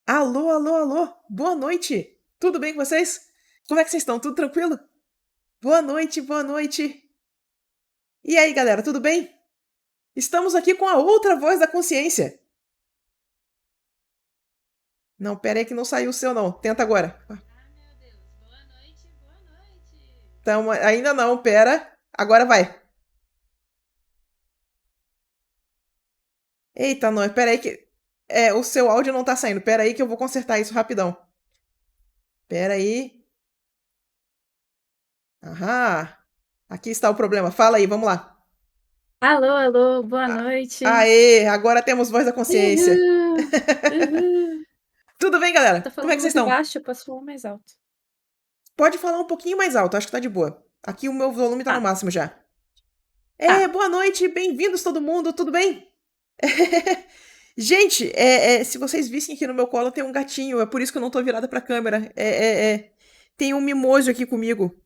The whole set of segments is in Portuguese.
Alô, alô, alô! Boa noite! Tudo bem com vocês? Como é que vocês estão? Tudo tranquilo? Boa noite, boa noite! E aí, galera, tudo bem? Estamos aqui com a outra voz da consciência. Não, pera aí que não saiu o seu, não. Tenta agora. Ah, meu Deus. Boa noite, boa noite. Então, ainda não, pera. Agora vai. Eita, nós, pera aí que... o seu áudio não tá saindo. Pera aí que eu vou consertar isso rapidão. Pera aí. Aham. Aqui está o problema. Fala aí, vamos lá. Alô, alô, boa noite. Aê, agora temos voz da consciência. Uhul, uhul. Tudo bem, Tá galera? Como é que falando vocês muito estão? baixo, eu posso falar mais alto. Pode falar um pouquinho mais alto, acho que tá de boa. Aqui o meu volume tá no Tá, máximo já. tá. Boa noite, bem-vindos todo mundo, tudo bem? Gente, se vocês vissem aqui no meu colo tem um gatinho, é por isso que eu não tô virada pra câmera. Tem um mimoso aqui comigo.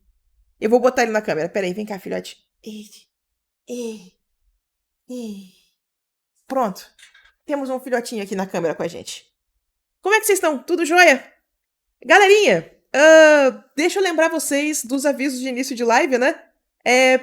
Eu vou botar ele na câmera, peraí, vem cá, filhote. Ei, ei. Pronto, temos um filhotinho aqui na câmera com a gente. Como é que vocês estão? Tudo jóia? Galerinha, deixa eu lembrar vocês dos avisos de início de live, né?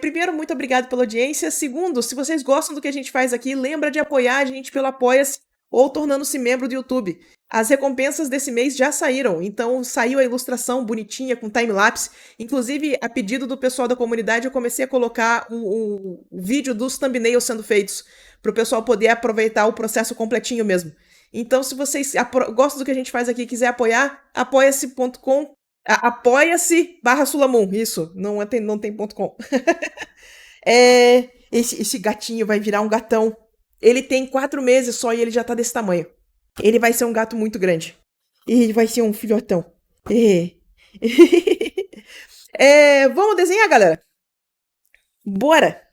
Primeiro, muito obrigado pela audiência. Segundo, se vocês gostam do que a gente faz aqui, lembra de apoiar a gente pelo Apoia-se ou tornando-se membro do YouTube. As recompensas desse mês já saíram, então saiu a ilustração bonitinha com time-lapse. Inclusive, a pedido do pessoal da comunidade, eu comecei a colocar o vídeo dos thumbnails sendo feitos, para o pessoal poder aproveitar o processo completinho mesmo. Então, se vocês gostam do que a gente faz aqui e quiser apoiar, apoia-se.com, apoia-se /Sulamun, isso, não tem ponto .com. Esse gatinho vai virar um gatão. Ele tem 4 meses só e ele já tá desse tamanho. Ele vai ser um gato muito grande. Ele vai ser um filhotão. É. Vamos desenhar, galera? Bora!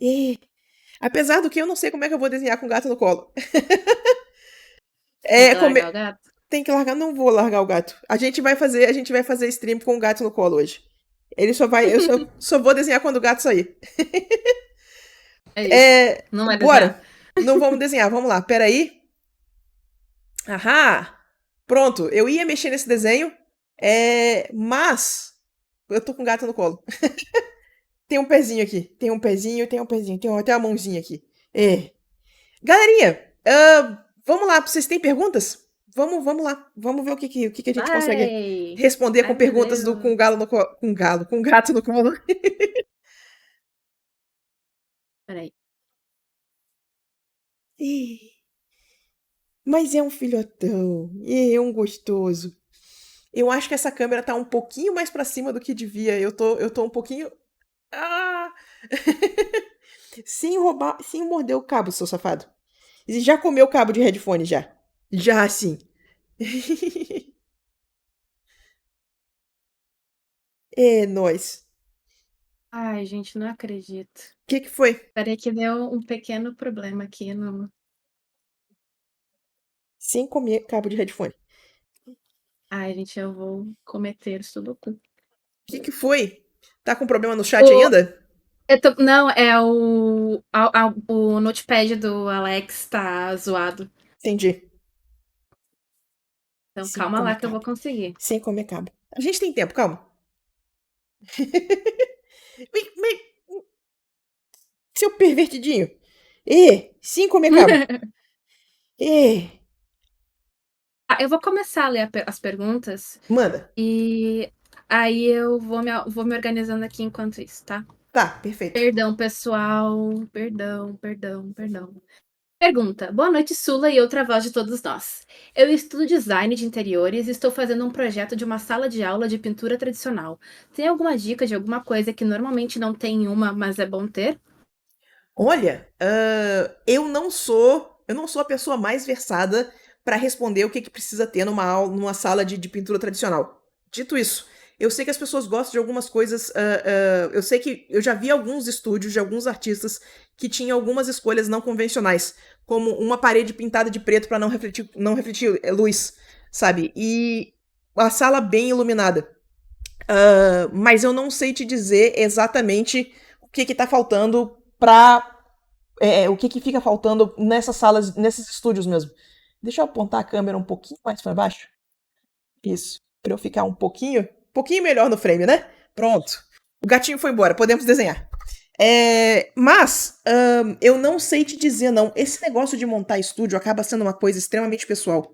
É. Apesar do que eu não sei como é que eu vou desenhar com o gato no colo. Tem É, que come... largar o gato? Tem que largar, não vou largar o gato. A gente vai fazer stream com o gato no colo hoje. Ele só vai, eu só vou desenhar quando o gato sair. É isso. Não vai desenhar? Bora. Não vamos desenhar, vamos lá. Peraí. Aham. Pronto, eu ia mexer nesse desenho, mas eu tô com o gato no colo. Tem um pezinho aqui, tem até uma mãozinha aqui. Galerinha, vamos lá, vocês têm perguntas? Vamos lá, vamos ver o que a gente consegue Vai! responder com Ai, meu perguntas com Deus. o galo no colo, com o gato no colo. Peraí. Ih, mas é um filhotão, é um gostoso. Eu acho que essa câmera tá um pouquinho mais pra cima do que devia. Eu tô um pouquinho. Ah! Sem roubar, sem morder o cabo, seu safado. E já comeu o cabo de headphone já? Já sim. É nóis. Ai, gente, não acredito. O que foi? Peraí que deu um pequeno problema aqui no... Sem comer cabo de headphone. Ai, gente, eu vou cometer sudoku. O que foi? Tá com problema no chat ainda? Não, é o notepad do Alex tá zoado. Entendi. Então Sem calma lá comer que eu vou cabo. conseguir. Sem comer cabo. A gente tem tempo, calma. Seu pervertidinho. Sem comer cabo. Ê, Eu vou começar a ler as perguntas manda. e aí eu vou me organizando aqui enquanto isso, tá? Tá, perfeito. Perdão, pessoal. Perdão, perdão, perdão. Pergunta. Boa noite, Sula e outra voz de todos nós. Eu estudo design de interiores e estou fazendo um projeto de uma sala de aula de pintura tradicional. Tem alguma dica de alguma coisa que normalmente não tem em uma, mas é bom ter? Olha, eu não sou a pessoa mais versada para responder o que precisa ter numa aula, numa sala de pintura tradicional. Dito isso, eu sei que as pessoas gostam de algumas coisas. Eu sei que eu já vi alguns estúdios de alguns artistas que tinham algumas escolhas não convencionais, como uma parede pintada de preto para não refletir luz, sabe? E a sala bem iluminada. Mas eu não sei te dizer exatamente o que tá faltando para o que fica faltando nessas salas, nesses estúdios mesmo. Deixa eu apontar a câmera um pouquinho mais para baixo. Isso. Para eu ficar um pouquinho melhor no frame, né? Pronto. O gatinho foi embora, podemos desenhar. Mas eu não sei te dizer, não. Esse negócio de montar estúdio acaba sendo uma coisa extremamente pessoal.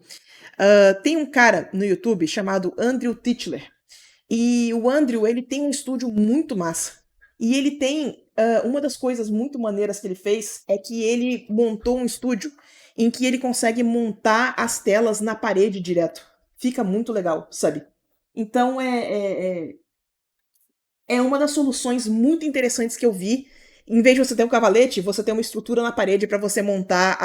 Tem um cara no YouTube chamado Andrew Tichler. E o Andrew, ele tem um estúdio muito massa. E ele tem. Uma das coisas muito maneiras que ele fez é que ele montou um estúdio em que ele consegue montar as telas na parede direto. Fica muito legal, sabe? Então é uma das soluções muito interessantes que eu vi. Em vez de você ter um cavalete, você tem uma estrutura na parede para você montar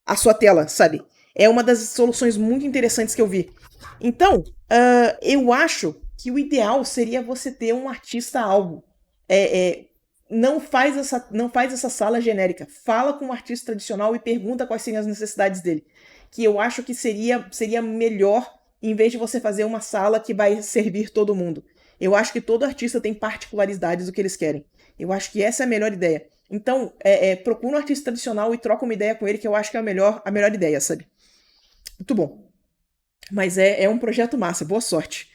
a sua tela, sabe? É uma das soluções muito interessantes que eu vi. Então, eu acho que o ideal seria você ter um artista-alvo. Não faz essa sala genérica. Fala com um artista tradicional e pergunta quais seriam as necessidades dele. Que eu acho que seria melhor em vez de você fazer uma sala que vai servir todo mundo. Eu acho que todo artista tem particularidades do que eles querem. Eu acho que essa é a melhor ideia. Então, procura um artista tradicional e troca uma ideia com ele, que eu acho que é a melhor ideia, sabe? Muito bom. Mas é um projeto massa. Boa sorte.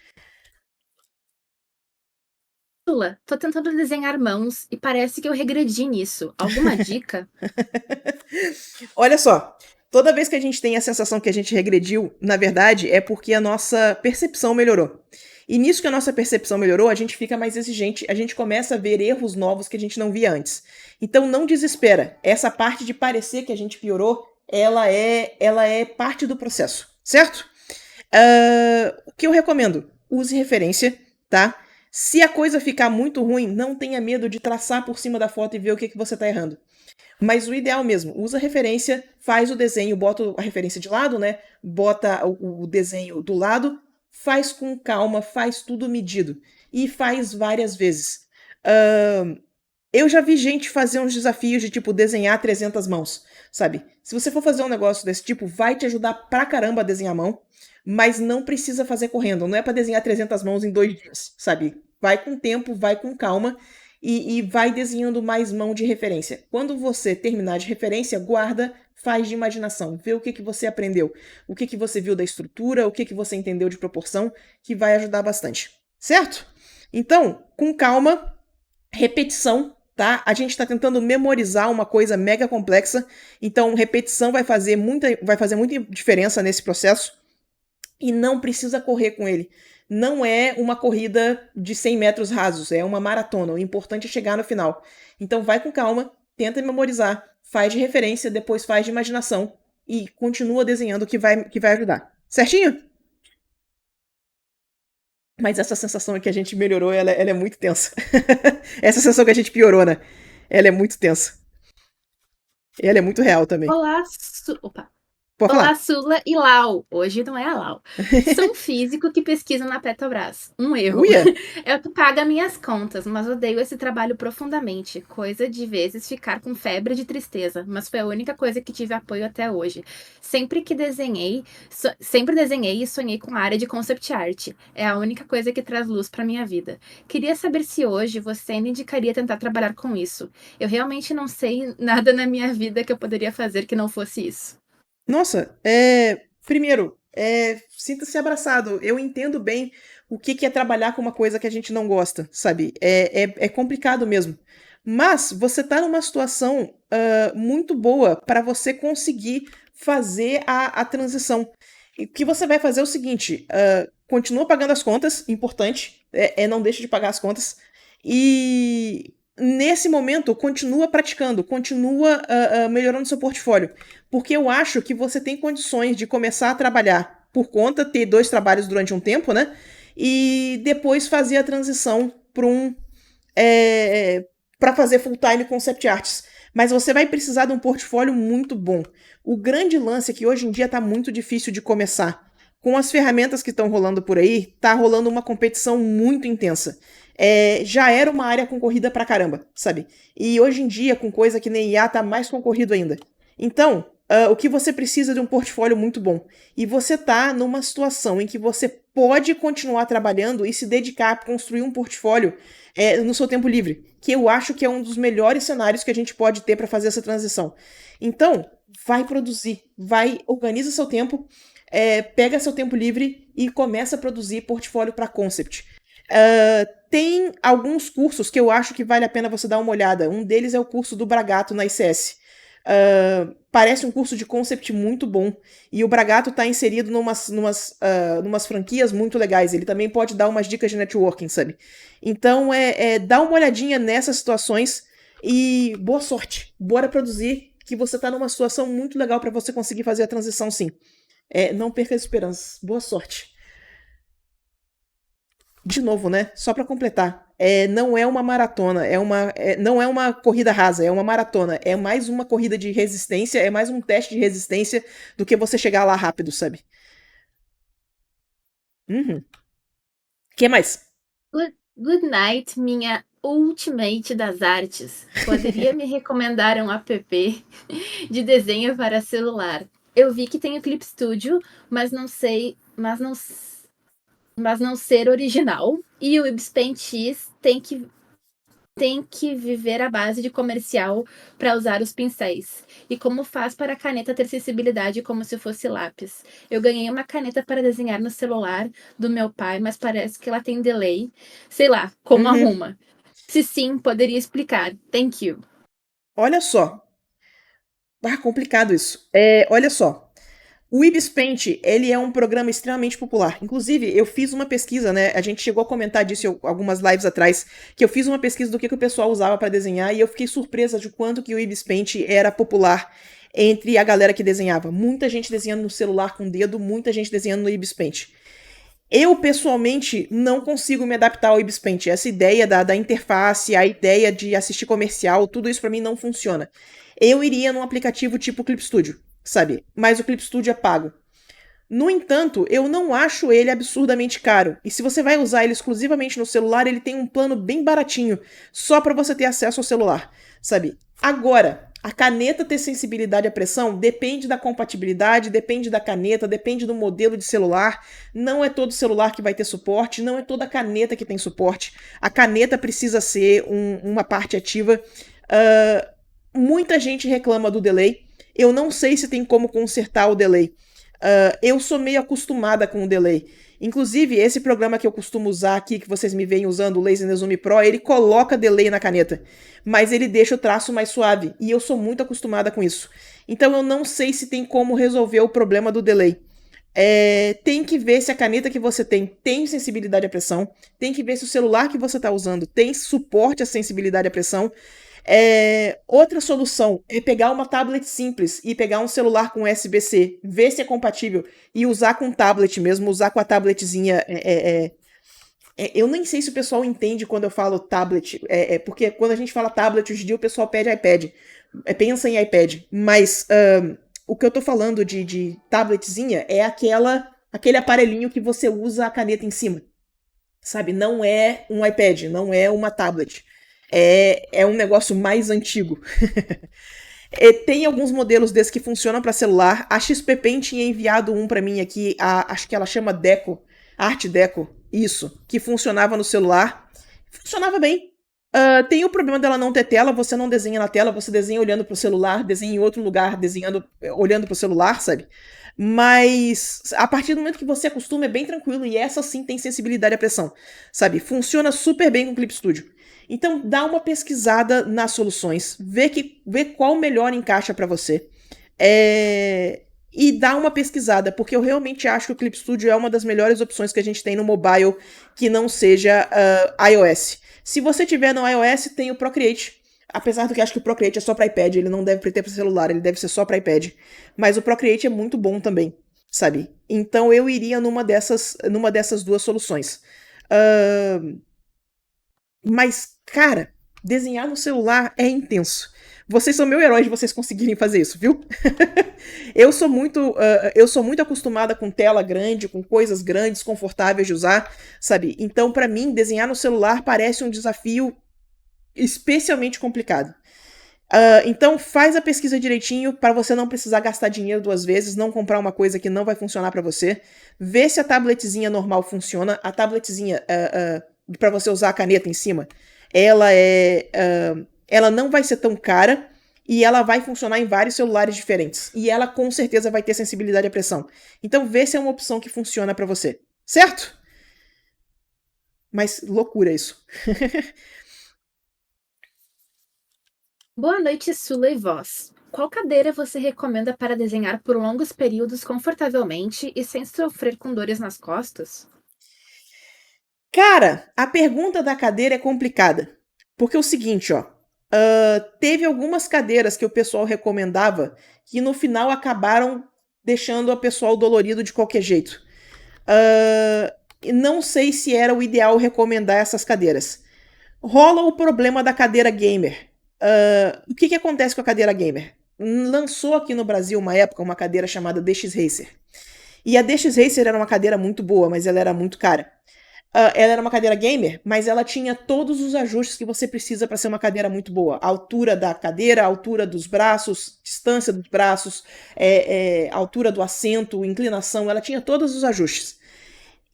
Sula, tô tentando desenhar mãos e parece que eu regredi nisso. Alguma dica? Olha só, toda vez que a gente tem a sensação que a gente regrediu, na verdade é porque a nossa percepção melhorou. E nisso que a nossa percepção melhorou, a gente fica mais exigente, a gente começa a ver erros novos que a gente não via antes. Então não desespera. Essa parte de parecer que a gente piorou, ela é parte do processo, certo? O que eu recomendo? Use referência, tá? Se a coisa ficar muito ruim, não tenha medo de traçar por cima da foto e ver o que você tá errando. Mas o ideal mesmo, usa referência, faz o desenho, bota a referência de lado, né? Bota o desenho do lado, faz com calma, faz tudo medido. E faz várias vezes. Eu já vi gente fazer uns desafios de, tipo, desenhar 300 mãos, sabe? Se você for fazer um negócio desse tipo, vai te ajudar pra caramba a desenhar a mão, mas não precisa fazer correndo. Não é pra desenhar 300 mãos em 2 dias, sabe? Vai com tempo, vai com calma e vai desenhando mais mão de referência. Quando você terminar de referência, guarda, faz de imaginação. Vê o que você aprendeu, o que você viu da estrutura, o que você entendeu de proporção, que vai ajudar bastante. Certo? Então, com calma, repetição, tá? A gente está tentando memorizar uma coisa mega complexa, então repetição vai fazer muita diferença nesse processo e não precisa correr com ele. Não é uma corrida de 100 metros rasos, é uma maratona. O importante é chegar no final. Então vai com calma, tenta memorizar, faz de referência, depois faz de imaginação e continua desenhando que vai ajudar. Certinho? Mas essa sensação que a gente melhorou, ela é muito tensa. Essa sensação que a gente piorou, né? Ela é muito tensa. Ela é muito real também. Olá, Opa. Pode Olá, falar. Sula e Lau. Hoje não é a Lau. Sou um físico que pesquisa na Petrobras. Um erro. Uia! É o que paga minhas contas, mas odeio esse trabalho profundamente. Coisa de vezes ficar com febre de tristeza, mas foi a única coisa que tive apoio até hoje. Sempre desenhei e sonhei com a área de concept art. É a única coisa que traz luz para minha vida. Queria saber se hoje você me indicaria tentar trabalhar com isso. Eu realmente não sei nada na minha vida que eu poderia fazer que não fosse isso. Nossa, primeiro, sinta-se abraçado. Eu entendo bem o que é trabalhar com uma coisa que a gente não gosta, sabe? É complicado mesmo. Mas você tá numa situação muito boa para você conseguir fazer a transição. E o que você vai fazer é o seguinte: continua pagando as contas, importante, não deixe de pagar as contas. E nesse momento, continua praticando, continua melhorando seu portfólio. Porque eu acho que você tem condições de começar a trabalhar por conta, ter 2 trabalhos durante um tempo, né? E depois fazer a transição para fazer full-time concept arts. Mas você vai precisar de um portfólio muito bom. O grande lance é que hoje em dia está muito difícil de começar. Com as ferramentas que estão rolando por aí, tá rolando uma competição muito intensa. Já era uma área concorrida pra caramba, sabe? E hoje em dia, com coisa que nem IA, tá mais concorrido ainda. Então, o que você precisa é de um portfólio muito bom. E você tá numa situação em que você pode continuar trabalhando e se dedicar a construir um portfólio no seu tempo livre, que eu acho que é um dos melhores cenários que a gente pode ter para fazer essa transição. Então, vai produzir, organiza seu tempo, pega seu tempo livre e começa a produzir portfólio para concept. Tem alguns cursos que eu acho que vale a pena você dar uma olhada. Um deles é o curso do Bragato na ICS. Parece um curso de concept muito bom. E o Bragato está inserido numas franquias muito legais. Ele também pode dar umas dicas de networking, sabe? Então, dá uma olhadinha nessas situações e boa sorte. Bora produzir, que você está numa situação muito legal para você conseguir fazer a transição, sim. Não perca as esperanças. Boa sorte. De novo, né? Só para completar, não é uma maratona, não é uma corrida rasa, é uma maratona. É mais uma corrida de resistência, é mais um teste de resistência do que você chegar lá rápido, sabe? Uhum. Que mais? Good night, minha ultimate das artes. Poderia me recomendar um app de desenho para celular? Eu vi que tem o Clip Studio, mas não ser original. E o Ibspaint X tem que viver à base de comercial para usar os pincéis. E como faz para a caneta ter sensibilidade como se fosse lápis? Eu ganhei uma caneta para desenhar no celular do meu pai, mas parece que ela tem delay. Sei lá, como arruma? Se sim, poderia explicar. Thank you. Olha só. Complicado isso. Olha só. O Ibspaint, ele é um programa extremamente popular. Inclusive, eu fiz uma pesquisa, né? A gente chegou a comentar disso algumas lives atrás, que eu fiz uma pesquisa do que o pessoal usava para desenhar e eu fiquei surpresa de quanto que o Ibspaint era popular entre a galera que desenhava. Muita gente desenhando no celular com o dedo, muita gente desenhando no Ibspaint. Eu, pessoalmente, não consigo me adaptar ao Ibspaint. Essa ideia da interface, a ideia de assistir comercial, tudo isso para mim não funciona. Eu iria num aplicativo tipo Clip Studio, sabe? Mas o Clip Studio é pago. No entanto, eu não acho ele absurdamente caro. E se você vai usar ele exclusivamente no celular, ele tem um plano bem baratinho, só para você ter acesso ao celular, sabe? Agora, a caneta ter sensibilidade à pressão depende da compatibilidade, depende da caneta, depende do modelo de celular. Não é todo celular que vai ter suporte, não é toda caneta que tem suporte. A caneta precisa ser uma parte ativa. Muita gente reclama do delay. Eu não sei se tem como consertar o delay. Eu sou meio acostumada com o delay. Inclusive, esse programa que eu costumo usar aqui, que vocês me veem usando, o Laser Zoom Pro, ele coloca delay na caneta, mas ele deixa o traço mais suave, e eu sou muito acostumada com isso. Então eu não sei se tem como resolver o problema do delay. Tem que ver se a caneta que você tem sensibilidade à pressão, tem que ver se o celular que você está usando tem suporte à sensibilidade à pressão. Outra solução é pegar uma tablet simples e pegar um celular com USB-C, ver se é compatível e usar com tablet mesmo, usar com a tabletzinha. Eu nem sei se o pessoal entende quando eu falo tablet, porque quando a gente fala tablet hoje em dia o pessoal pede iPad, pensa em iPad, mas o que eu tô falando de tabletzinha é aquele aparelhinho que você usa a caneta em cima, sabe? Não é um iPad, não é uma tablet. É um negócio mais antigo. Tem alguns modelos desses que funcionam para celular. A XP Pen tinha enviado um para mim aqui, acho que ela chama Deco, Art Deco, isso, que funcionava no celular. Funcionava bem. Tem o problema dela não ter tela, você não desenha na tela, você desenha olhando pro celular, desenha em outro lugar, olhando pro celular, sabe? Mas a partir do momento que você acostuma é bem tranquilo e essa sim tem sensibilidade à pressão, sabe? Funciona super bem com o Clip Studio. Então dá uma pesquisada nas soluções, vê qual melhor encaixa para você. E dá uma pesquisada, porque eu realmente acho que o Clip Studio é uma das melhores opções que a gente tem no mobile que não seja iOS. Se você tiver no iOS, tem o Procreate. Apesar do que acho que o Procreate é só para iPad, ele não deve ter para celular, ele deve ser só para iPad. Mas o Procreate é muito bom também, sabe? Então eu iria numa dessas duas soluções. Mas, cara, desenhar no celular é intenso. Vocês são meu herói de vocês conseguirem fazer isso, viu? eu sou muito acostumada com tela grande, com coisas grandes, confortáveis de usar, sabe? Então, para mim, desenhar no celular parece um desafio especialmente complicado. Então faz a pesquisa direitinho para você não precisar gastar dinheiro 2 vezes, não comprar uma coisa que não vai funcionar para você. Vê se a tabletzinha normal funciona. A tabletzinha para você usar a caneta em cima, ela não vai ser tão cara e ela vai funcionar em vários celulares diferentes. E ela com certeza vai ter sensibilidade à pressão. Então vê se é uma opção que funciona para você. Certo? Mas loucura isso. Boa noite, Sula e Voz. Qual cadeira você recomenda para desenhar por longos períodos confortavelmente e sem sofrer com dores nas costas? Cara, a pergunta da cadeira é complicada. Porque é o seguinte, ó. Teve algumas cadeiras que o pessoal recomendava que no final acabaram deixando o pessoal dolorido de qualquer jeito. Não sei se era o ideal recomendar essas cadeiras. Rola o problema da cadeira gamer. O que acontece com a cadeira gamer? Lançou aqui no Brasil uma época uma cadeira chamada DX Racer. E a DX Racer era uma cadeira muito boa, mas ela era muito cara. Ela era uma cadeira gamer, mas ela tinha todos os ajustes que você precisa para ser uma cadeira muito boa. A altura da cadeira, a altura dos braços, distância dos braços, altura do assento, inclinação, ela tinha todos os ajustes.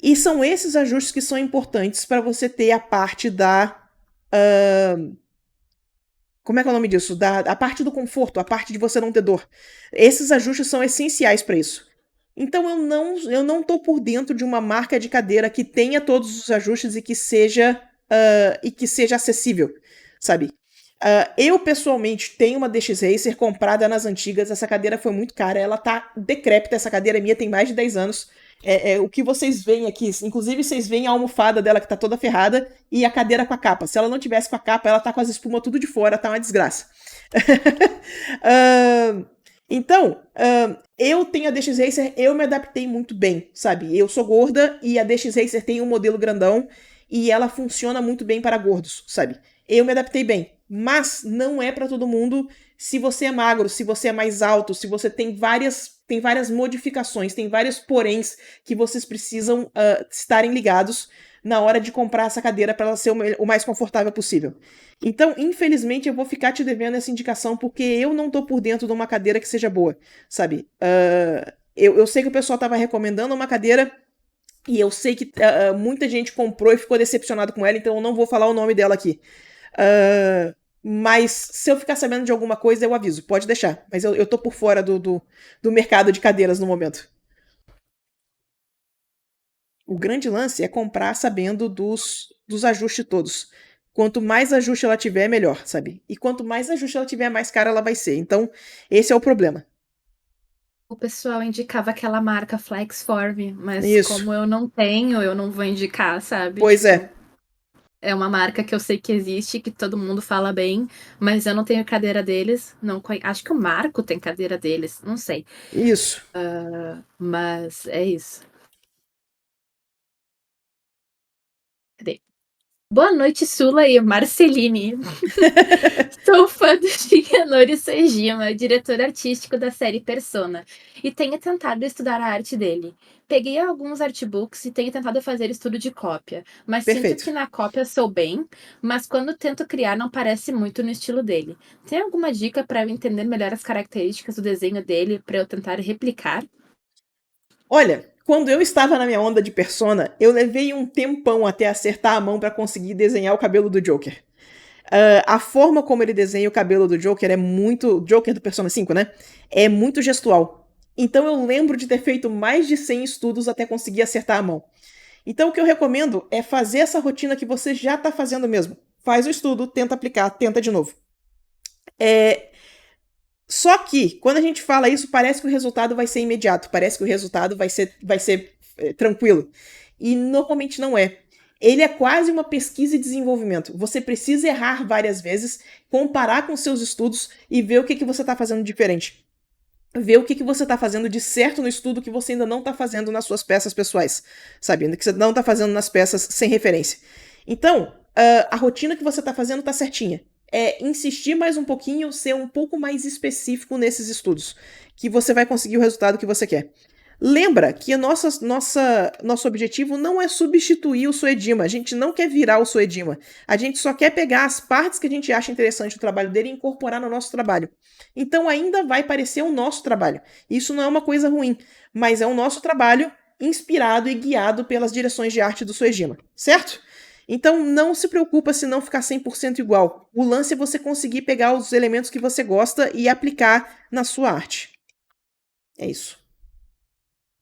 E são esses ajustes que são importantes para você ter a parte da... como é que é o nome disso? A parte do conforto, a parte de você não ter dor. Esses ajustes são essenciais para isso. Então eu não tô por dentro de uma marca de cadeira que tenha todos os ajustes e que seja acessível, sabe? Eu pessoalmente tenho uma DX Racer comprada nas antigas. Essa cadeira foi muito cara, ela tá decrépita. Essa cadeira minha tem mais de 10 anos. O que vocês veem aqui, inclusive vocês veem a almofada dela que tá toda ferrada e a cadeira com a capa. Se ela não tivesse com a capa, ela tá com as espumas tudo de fora, tá uma desgraça. Então, eu tenho a DX Racer, eu me adaptei muito bem, sabe? Eu sou gorda e a DX Racer tem um modelo grandão e ela funciona muito bem para gordos, sabe? Eu me adaptei bem, mas não é para todo mundo. Se você é magro, se você é mais alto, se você tem várias modificações, tem vários poréns que vocês precisam estarem ligados na hora de comprar essa cadeira para ela ser o mais confortável possível. Então, infelizmente, eu vou ficar te devendo essa indicação porque eu não tô por dentro de uma cadeira que seja boa, sabe? Eu sei que o pessoal tava recomendando uma cadeira e eu sei que muita gente comprou e ficou decepcionado com ela, então eu não vou falar o nome dela aqui. Mas se eu ficar sabendo de alguma coisa, eu aviso, pode deixar. Mas eu tô por fora do mercado de cadeiras no momento. O grande lance é comprar sabendo dos ajustes todos. Quanto mais ajuste ela tiver, melhor, sabe? E quanto mais ajuste ela tiver, mais cara ela vai ser. Então, esse é o problema. O pessoal indicava aquela marca Flexform, mas Isso. como eu não tenho, eu não vou indicar, sabe? Pois Tipo, é. é uma marca que eu sei que existe, que todo mundo fala bem, mas eu não tenho cadeira deles. Não acho que o Marco tem cadeira deles, não sei. Isso. Mas é isso. Cadê? Boa noite, Sula e Marceline. Sou fã do Shigenori Sejima, diretor artístico da série Persona, e tenho tentado estudar a arte dele. Peguei alguns artbooks e tenho tentado fazer estudo de cópia, mas sinto Perfeito. que na cópia sou bem, mas quando tento criar não parece muito no estilo dele. Tem alguma dica para eu entender melhor as características do desenho dele para eu tentar replicar? Olha, quando eu estava na minha onda de Persona, eu levei um tempão até acertar a mão para conseguir desenhar o cabelo do Joker. A forma como ele desenha o cabelo do Joker é muito... Joker do Persona 5, né? É muito gestual. Então eu lembro de ter feito mais de 100 estudos até conseguir acertar a mão. Então o que eu recomendo é fazer essa rotina que você já tá fazendo mesmo. Faz o estudo, tenta aplicar, tenta de novo. Só que, quando a gente fala isso, parece que o resultado vai ser imediato, parece que o resultado vai ser tranquilo. E normalmente não é. Ele é quase uma pesquisa e desenvolvimento. Você precisa errar várias vezes, comparar com seus estudos e ver o que você está fazendo diferente. Ver o que você está fazendo de certo no estudo que você ainda não está fazendo nas suas peças pessoais. Sabendo que você não está fazendo nas peças sem referência. Então, a rotina que você está fazendo está certinha. É insistir mais um pouquinho, ser um pouco mais específico nesses estudos, que você vai conseguir o resultado que você quer. Lembra que nosso objetivo não é substituir o Soedima. A gente não quer virar o Soedima. A gente só quer pegar as partes que a gente acha interessante do trabalho dele e incorporar no nosso trabalho. Então ainda vai parecer o nosso trabalho. Isso não é uma coisa ruim, mas é o nosso trabalho inspirado e guiado pelas direções de arte do Soejima, certo? Então não se preocupa se não ficar 100% igual. O lance é você conseguir pegar os elementos que você gosta e aplicar na sua arte. É isso.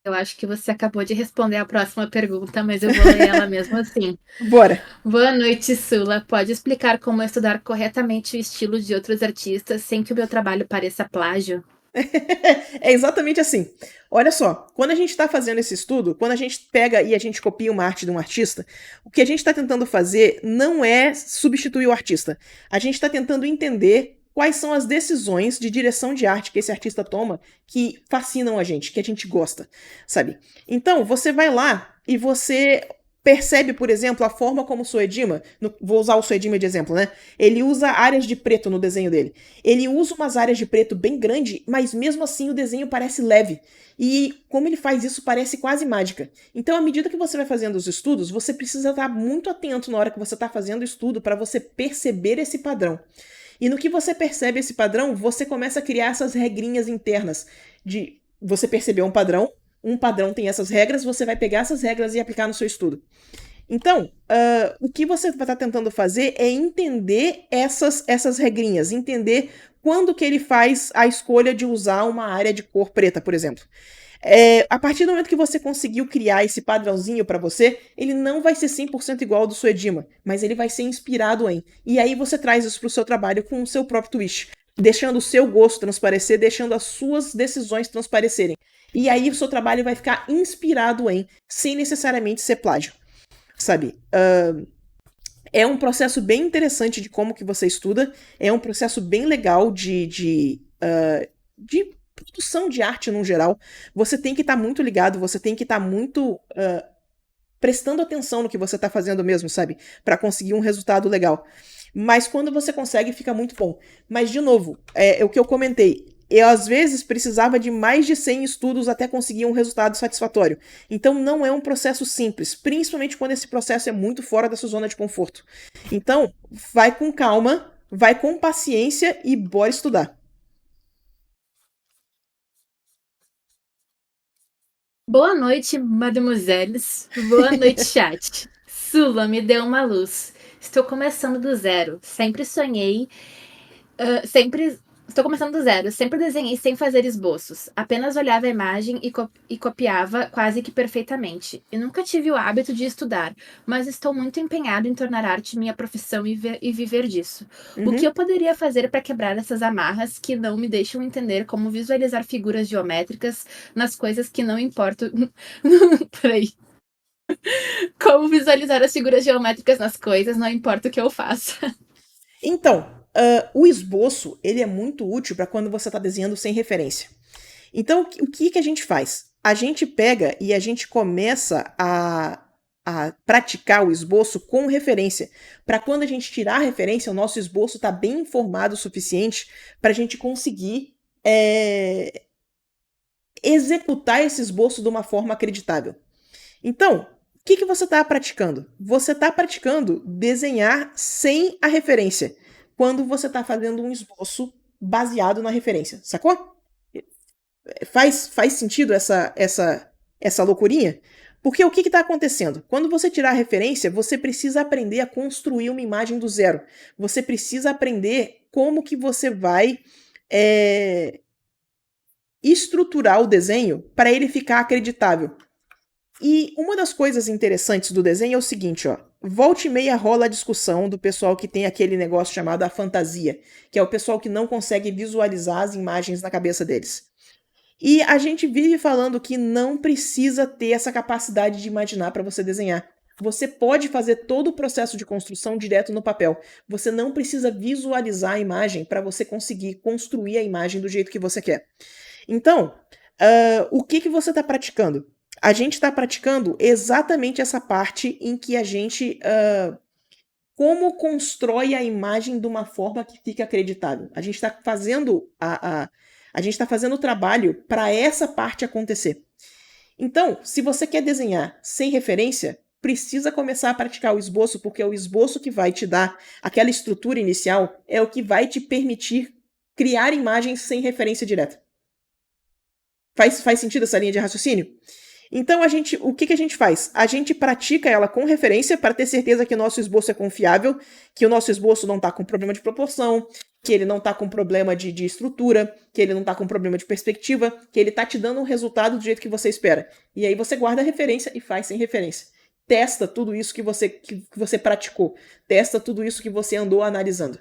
Eu acho que você acabou de responder a próxima pergunta, mas eu vou ler ela mesmo assim. Bora! Boa noite, Sula. Pode explicar como estudar corretamente o estilo de outros artistas sem que o meu trabalho pareça plágio? É exatamente assim. Olha só, quando a gente está fazendo esse estudo, quando a gente pega e a gente copia uma arte de um artista, o que a gente está tentando fazer não é substituir o artista. A gente está tentando entender quais são as decisões de direção de arte que esse artista toma que fascinam a gente, que a gente gosta, sabe? Então, você vai lá e você percebe, por exemplo, a forma como o Soejima, vou usar o Soejima de exemplo, né? Ele usa áreas de preto no desenho dele. Ele usa umas áreas de preto bem grande, mas mesmo assim o desenho parece leve. E como ele faz isso, parece quase mágica. Então, à medida que você vai fazendo os estudos, você precisa estar muito atento na hora que você está fazendo o estudo para você perceber esse padrão. E no que você percebe esse padrão, você começa a criar essas regrinhas internas de você percebeu um padrão tem essas regras, você vai pegar essas regras e aplicar no seu estudo. Então, o que você está tentando fazer é entender essas regrinhas, entender quando que ele faz a escolha de usar uma área de cor preta, por exemplo. A partir do momento que você conseguiu criar esse padrãozinho para você, ele não vai ser 100% igual ao do Soejima, mas ele vai ser inspirado em. E aí você traz isso para o seu trabalho com o seu próprio twist, deixando o seu gosto transparecer, deixando as suas decisões transparecerem. E aí o seu trabalho vai ficar inspirado em, sem necessariamente ser plágio, sabe? É um processo bem interessante de como que você estuda, é um processo bem legal de produção de arte no geral. Você tem que estar muito ligado, você tem que estar muito prestando atenção no que você está fazendo mesmo, sabe? Para conseguir um resultado legal. Mas quando você consegue, fica muito bom. Mas, de novo, é o que eu comentei. Eu, às vezes, precisava de mais de 100 estudos até conseguir um resultado satisfatório. Então, não é um processo simples, principalmente quando esse processo é muito fora da sua zona de conforto. Então, vai com calma, vai com paciência e bora estudar. Boa noite, mademoiselles. Boa noite, chat. Sula, me deu uma luz. Estou começando do zero. Sempre sonhei. Estou começando do zero. Sempre desenhei sem fazer esboços. Apenas olhava a imagem e copiava quase que perfeitamente. E nunca tive o hábito de estudar, mas estou muito empenhado em tornar arte minha profissão e viver disso. O que eu poderia fazer para quebrar essas amarras que não me deixam entender como visualizar figuras geométricas nas coisas que não importam. Peraí. Como visualizar as figuras geométricas nas coisas, não importa o que eu faça. Então, o esboço ele é muito útil para quando você está desenhando sem referência. Então, o que a gente faz? A gente pega e a gente começa a praticar o esboço com referência. Para quando a gente tirar a referência, o nosso esboço está bem informado o suficiente para a gente conseguir executar esse esboço de uma forma acreditável. Então, o que você está praticando? Você está praticando desenhar sem a referência, quando você está fazendo um esboço baseado na referência, sacou? Faz sentido essa loucurinha? Porque o que está acontecendo? Quando você tirar a referência, você precisa aprender a construir uma imagem do zero. Você precisa aprender como que você vai estruturar o desenho para ele ficar acreditável. E uma das coisas interessantes do desenho é o seguinte, ó. Volta e meia rola a discussão do pessoal que tem aquele negócio chamado a fantasia, que é o pessoal que não consegue visualizar as imagens na cabeça deles. E a gente vive falando que não precisa ter essa capacidade de imaginar para você desenhar. Você pode fazer todo o processo de construção direto no papel. Você não precisa visualizar a imagem para você conseguir construir a imagem do jeito que você quer. Então, o que você está praticando? A gente está praticando exatamente essa parte em que a gente como constrói a imagem de uma forma que fique acreditável. A gente está fazendo a gente está fazendo o trabalho para essa parte acontecer. Então, se você quer desenhar sem referência, precisa começar a praticar o esboço, porque é o esboço que vai te dar aquela estrutura inicial, é o que vai te permitir criar imagens sem referência direta. Faz sentido essa linha de raciocínio? Então, o que a gente faz? A gente pratica ela com referência para ter certeza que o nosso esboço é confiável, que o nosso esboço não está com problema de proporção, que ele não está com problema de estrutura, que ele não está com problema de perspectiva, que ele está te dando um resultado do jeito que você espera. E aí você guarda a referência e faz sem referência. Testa tudo isso que você praticou. Testa tudo isso que você andou analisando.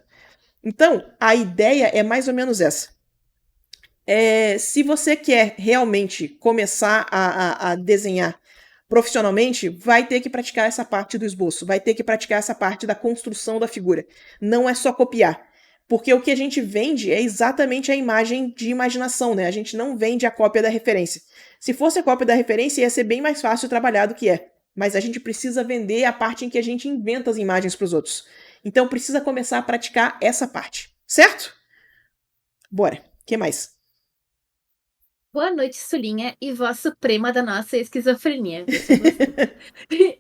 Então, a ideia é mais ou menos essa. Se você quer realmente começar a desenhar profissionalmente, vai ter que praticar essa parte do esboço, vai ter que praticar essa parte da construção da figura. Não é só copiar. Porque o que a gente vende é exatamente a imagem de imaginação, né? A gente não vende a cópia da referência. Se fosse a cópia da referência, ia ser bem mais fácil trabalhar do que é. Mas a gente precisa vender a parte em que a gente inventa as imagens para os outros. Então precisa começar a praticar essa parte. Certo? Bora. O que mais? Boa noite, Sulinha e voz suprema da nossa esquizofrenia.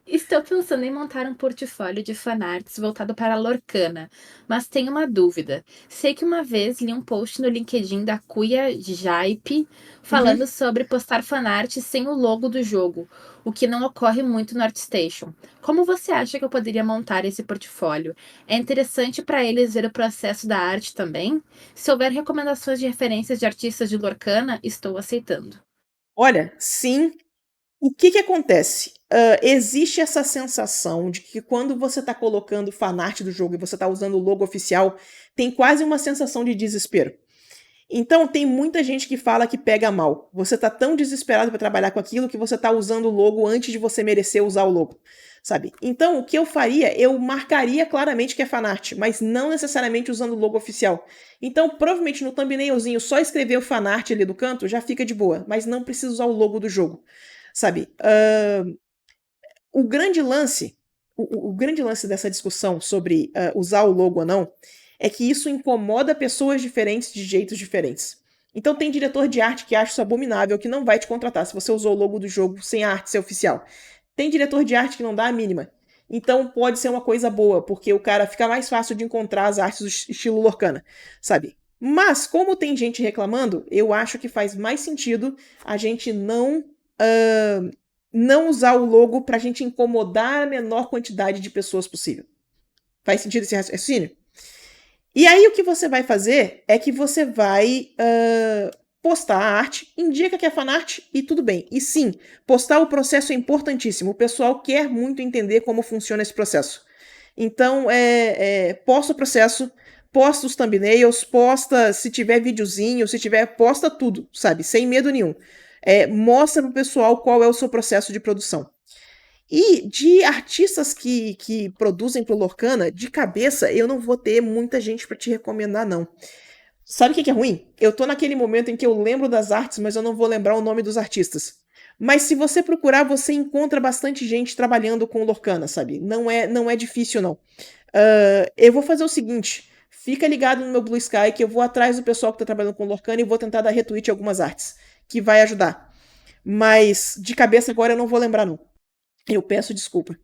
Estou pensando em montar um portfólio de fanarts voltado para a Lorcana, mas tenho uma dúvida. Sei que uma vez li um post no LinkedIn da Kuya Jaipe falando sobre postar fanart sem o logo do jogo, o que não ocorre muito no ArtStation. Como você acha que eu poderia montar esse portfólio? É interessante para eles ver o processo da arte também? Se houver recomendações de referências de artistas de Lorcana, estou aceitando. Olha, sim. O que acontece? Existe essa sensação de que quando você está colocando fanart do jogo e você está usando o logo oficial, tem quase uma sensação de desespero. Então, tem muita gente que fala que pega mal. Você tá tão desesperado para trabalhar com aquilo que você tá usando o logo antes de você merecer usar o logo, sabe? Então, o que eu faria? Eu marcaria claramente que é fanart, mas não necessariamente usando o logo oficial. Então, provavelmente no thumbnailzinho, só escrever o fanart ali do canto já fica de boa, mas não precisa usar o logo do jogo, sabe? O grande lance, o grande lance dessa discussão sobre usar o logo ou não, é que isso incomoda pessoas diferentes de jeitos diferentes. Então tem diretor de arte que acha isso abominável, que não vai te contratar se você usou o logo do jogo sem a arte ser oficial. Tem diretor de arte que não dá a mínima. Então pode ser uma coisa boa, porque o cara fica mais fácil de encontrar as artes do estilo Lorcana, sabe? Mas, como tem gente reclamando, eu acho que faz mais sentido a gente não usar o logo pra gente incomodar a menor quantidade de pessoas possível. Faz sentido esse raciocínio? E aí o que você vai fazer é que você vai postar a arte, indica que é fanart e tudo bem. E sim, postar o processo é importantíssimo. O pessoal quer muito entender como funciona esse processo. Então, posta o processo, posta os thumbnails, posta se tiver videozinho, se tiver, posta tudo, sabe? Sem medo nenhum. Mostra pro pessoal qual é o seu processo de produção. E de artistas que produzem pro Lorcana, de cabeça, eu não vou ter muita gente pra te recomendar, não. Sabe o que é ruim? Eu tô naquele momento em que eu lembro das artes, mas eu não vou lembrar o nome dos artistas. Mas se você procurar, você encontra bastante gente trabalhando com Lorcana, sabe? Não é difícil, não. Eu vou fazer o seguinte, fica ligado no meu Blue Sky que eu vou atrás do pessoal que tá trabalhando com Lorcana e vou tentar dar retweet a algumas artes, que vai ajudar. Mas de cabeça agora eu não vou lembrar, não. Eu peço desculpa.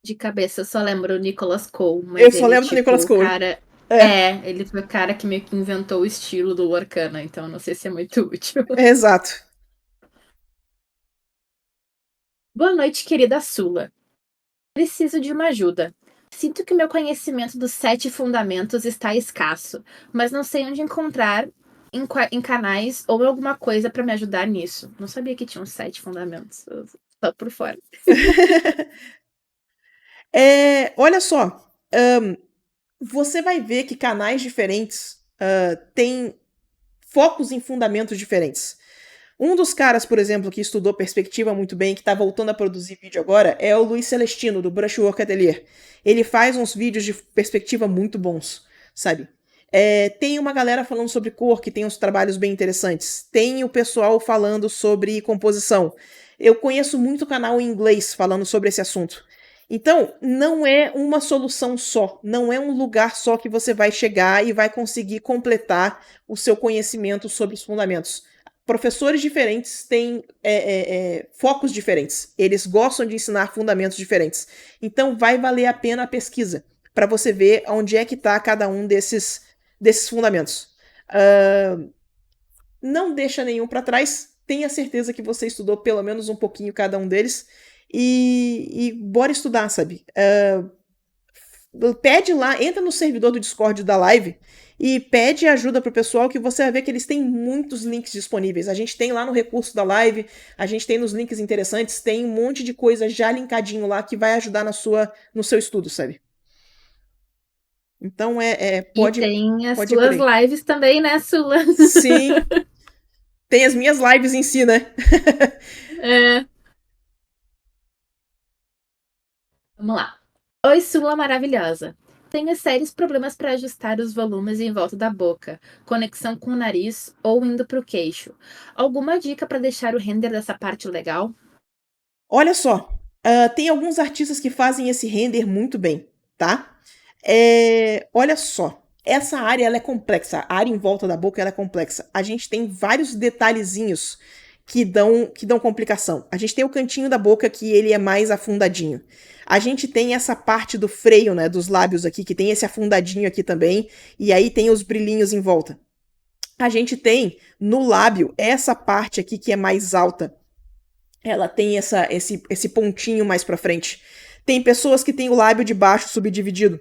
De cabeça, eu só lembro o Nicholas Cole, Eu mas só ele, lembro do tipo, Nicolas o Cole. cara. É, Ele foi o cara que meio que inventou o estilo do Lorcana, então não sei se é muito útil. exato. Boa noite, querida Sula. Preciso de uma ajuda. Sinto que meu conhecimento dos 7 fundamentos está escasso, mas não sei onde encontrar em canais ou alguma coisa para me ajudar nisso. Não sabia que tinham 7 fundamentos. Eu tô por fora. Olha só, você vai ver que canais diferentes têm focos em fundamentos diferentes. Um dos caras, por exemplo, que estudou perspectiva muito bem, que está voltando a produzir vídeo agora, é o Luiz Celestino, do Brushwork Atelier. Ele faz uns vídeos de perspectiva muito bons, sabe? Tem uma galera falando sobre cor, que tem uns trabalhos bem interessantes. Tem o pessoal falando sobre composição. Eu conheço muito canal em inglês falando sobre esse assunto. Então, não é uma solução só, não é um lugar só que você vai chegar e vai conseguir completar o seu conhecimento sobre os fundamentos. professores diferentes têm focos diferentes. Eles gostam de ensinar fundamentos diferentes. Então, vai valer a pena a pesquisa para você ver onde é que está cada um desses fundamentos. Não deixa nenhum para trás. Tenha certeza que você estudou pelo menos um pouquinho cada um deles. E bora estudar, sabe? Pede lá, entra no servidor do Discord da live e pede ajuda pro pessoal, que você vai ver que eles têm muitos links disponíveis. A gente tem lá no recurso da live, a gente tem nos links interessantes, tem um monte de coisa já linkadinho lá que vai ajudar no seu estudo, sabe? Então pode. E tem as pode ir por suas aí. lives também, né, Sula? Sim. Tem as minhas lives em si, né? É. Vamos lá. Oi, Sula maravilhosa. Tenho sérios problemas para ajustar os volumes em volta da boca, conexão com o nariz ou indo para o queixo. Alguma dica para deixar o render dessa parte legal? Olha só, tem alguns artistas que fazem esse render muito bem, tá? Olha só, essa área ela é complexa, a área em volta da boca ela é complexa. A gente tem vários detalhezinhos que dão complicação. A gente tem o cantinho da boca que ele é mais afundadinho. A gente tem essa parte do freio, né, dos lábios aqui, que tem esse afundadinho aqui também, e aí tem os brilhinhos em volta. A gente tem no lábio essa parte aqui que é mais alta. Ela tem esse pontinho mais pra frente. Tem pessoas que têm o lábio de baixo subdividido.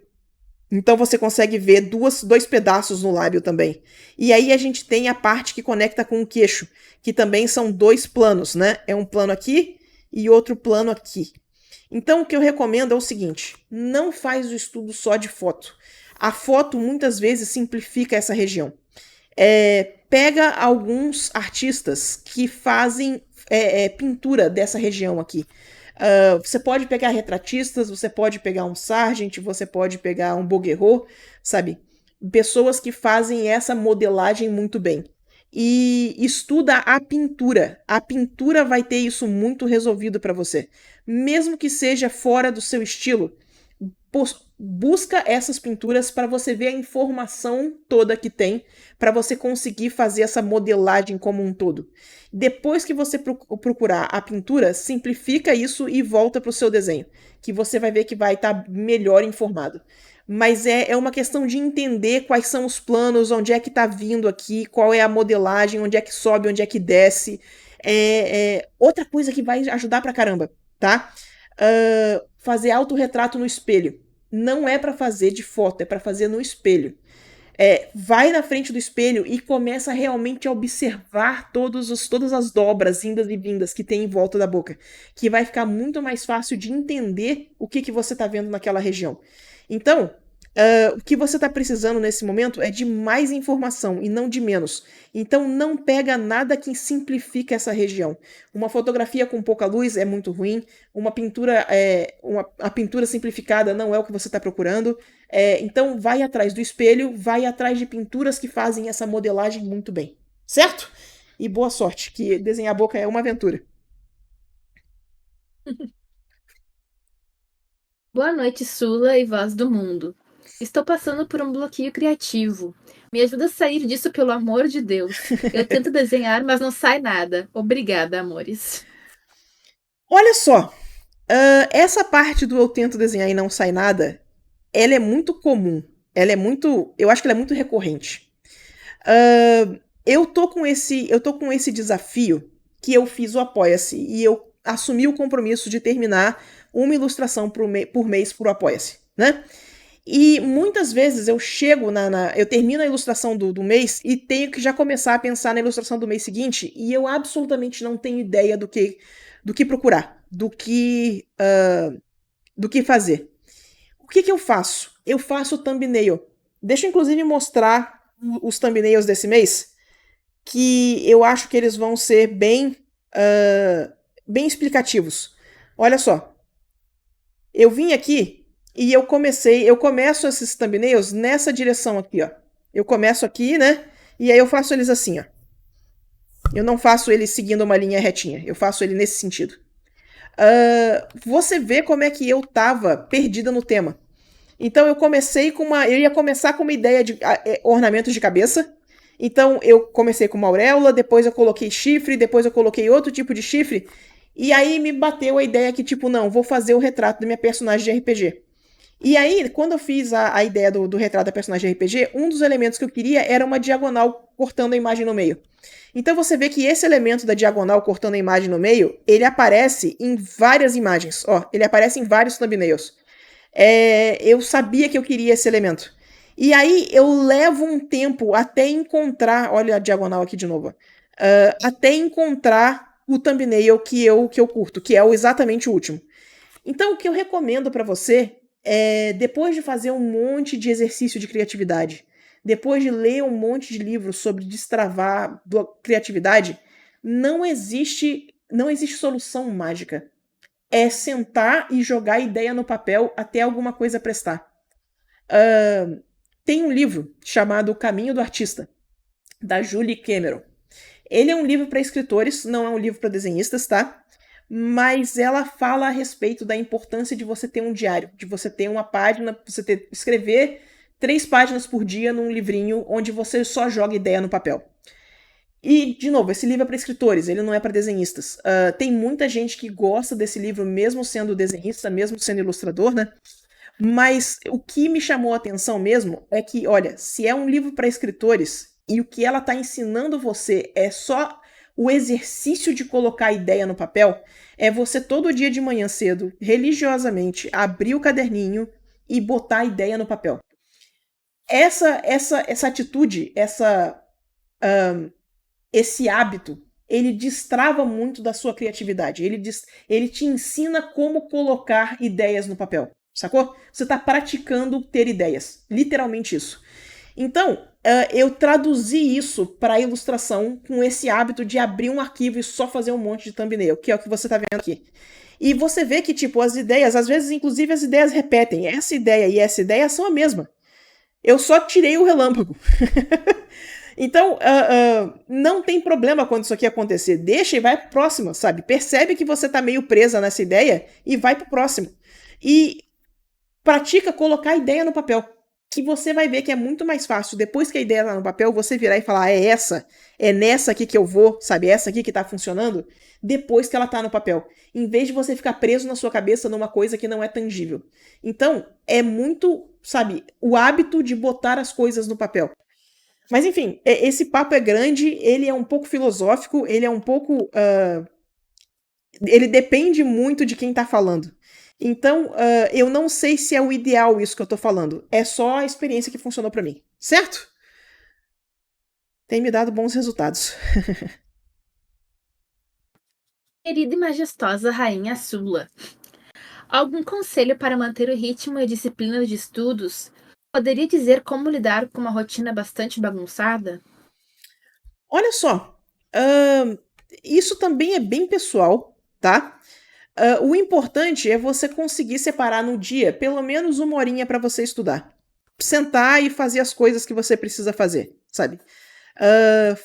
Então você consegue ver dois pedaços no lábio também. E aí a gente tem a parte que conecta com o queixo, que também são dois planos, né? É um plano aqui e outro plano aqui. Então o que eu recomendo é o seguinte: não faz o estudo só de foto. A foto muitas vezes simplifica essa região. Pega alguns artistas que fazem pintura dessa região aqui. Você pode pegar retratistas, você pode pegar um Sargent, você pode pegar um Bouguereau, sabe? Pessoas que fazem essa modelagem muito bem. E estuda a pintura. A pintura vai ter isso muito resolvido para você. Mesmo que seja fora do seu estilo, busca essas pinturas para você ver a informação toda que tem, para você conseguir fazer essa modelagem como um todo. Depois que você procurar a pintura, simplifica isso e volta para o seu desenho, que você vai ver que vai estar melhor informado. Mas é uma questão de entender quais são os planos, onde é que está vindo aqui, qual é a modelagem, onde é que sobe, onde é que desce. Outra coisa que vai ajudar pra caramba, tá? Fazer autorretrato no espelho. Não é para fazer de foto, é para fazer no espelho. Vai na frente do espelho e começa realmente a observar todas as dobras, indas e vindas que tem em volta da boca, que vai ficar muito mais fácil de entender o que você está vendo naquela região. Então, o que você está precisando nesse momento é de mais informação e não de menos. Então, não pega nada que simplifique essa região. Uma fotografia com pouca luz é muito ruim. Uma pintura, a pintura simplificada não é o que você está procurando. Então, vai atrás do espelho, vai atrás de pinturas que fazem essa modelagem muito bem. Certo? E boa sorte, que desenhar a boca é uma aventura. Boa noite, Sula e voz do mundo. Estou passando por um bloqueio criativo. Me ajuda a sair disso, pelo amor de Deus. Eu tento desenhar, mas não sai nada. Obrigada, amores. Olha só, essa parte do eu tento desenhar e não sai nada, ela é muito comum. Eu acho que ela é muito recorrente. Eu tô com esse desafio que eu fiz o Apoia-se e eu assumi o compromisso de terminar uma ilustração por mês pro Apoia-se, né? E muitas vezes eu chego eu termino a ilustração do mês e tenho que já começar a pensar na ilustração do mês seguinte, e eu absolutamente não tenho ideia do que procurar, do que fazer. O que eu faço? Eu faço thumbnail. Deixa eu inclusive mostrar os thumbnails desse mês, que eu acho que eles vão ser bem explicativos. Olha só. Eu vim aqui e eu começo esses thumbnails nessa direção aqui, ó. Eu começo aqui, né? E aí eu faço eles assim, ó. Eu não faço eles seguindo uma linha retinha. Eu faço ele nesse sentido. Você vê como é que eu tava perdida no tema. Então eu ia começar com uma ideia de ornamentos de cabeça. Então eu comecei com uma auréola, depois eu coloquei chifre, depois eu coloquei outro tipo de chifre. E aí me bateu a ideia que, tipo, não, vou fazer o retrato da minha personagem de RPG. E aí, quando eu fiz a ideia do retrato da personagem de RPG, um dos elementos que eu queria era uma diagonal cortando a imagem no meio. Então você vê que esse elemento da diagonal cortando a imagem no meio, ele aparece em várias imagens. Ó, ele aparece em vários thumbnails. Eu sabia que eu queria esse elemento. E aí eu levo um tempo até encontrar, olha a diagonal aqui de novo, até encontrar o thumbnail que eu curto, que é exatamente o último. Então o que eu recomendo para você é, depois de fazer um monte de exercício de criatividade, depois de ler um monte de livros sobre destravar a criatividade, não existe solução mágica. É sentar e jogar a ideia no papel até alguma coisa prestar. Tem um livro chamado O Caminho do Artista, da Julie Cameron. Ele é um livro para escritores, não é um livro para desenhistas, tá? Mas ela fala a respeito da importância de você ter um diário, de você ter uma página, escrever 3 páginas por dia num livrinho onde você só joga ideia no papel. E, de novo, esse livro é para escritores, ele não é para desenhistas. Tem muita gente que gosta desse livro, mesmo sendo desenhista, mesmo sendo ilustrador, né? Mas o que me chamou a atenção mesmo é que, olha, se é um livro para escritores e o que ela está ensinando você é só o exercício de colocar a ideia no papel, é você todo dia de manhã cedo, religiosamente, abrir o caderninho e botar a ideia no papel. Essa atitude, esse hábito, ele destrava muito da sua criatividade. Ele te ensina como colocar ideias no papel. Sacou? Você está praticando ter ideias. Literalmente isso. Então, eu traduzi isso para ilustração com esse hábito de abrir um arquivo e só fazer um monte de thumbnail, que é o que você está vendo aqui. E você vê que, tipo, as ideias, às vezes, inclusive, as ideias repetem. Essa ideia e essa ideia são a mesma. Eu só tirei o relâmpago. Então, não tem problema quando isso aqui acontecer. Deixa e vai pro próximo, sabe? Percebe que você tá meio presa nessa ideia e vai pro próximo. E pratica colocar a ideia no papel. Que você vai ver que é muito mais fácil, depois que a ideia tá no papel, você virar e falar, é nessa aqui que eu vou, sabe? Essa aqui que tá funcionando, depois que ela tá no papel. Em vez de você ficar preso na sua cabeça numa coisa que não é tangível. Então, é muito, sabe, o hábito de botar as coisas no papel. Mas enfim, esse papo é grande, ele é um pouco filosófico, ele é um pouco. Ele depende muito de quem tá falando. Então, eu não sei se é o ideal isso que eu tô falando. É só a experiência que funcionou para mim. Certo? Tem me dado bons resultados. Querida e majestosa Rainha Sula, algum conselho para manter o ritmo e a disciplina de estudos? Poderia dizer como lidar com uma rotina bastante bagunçada? Olha só, isso também é bem pessoal, tá? O importante é você conseguir separar no dia pelo menos uma horinha para você estudar. Sentar e fazer as coisas que você precisa fazer, sabe?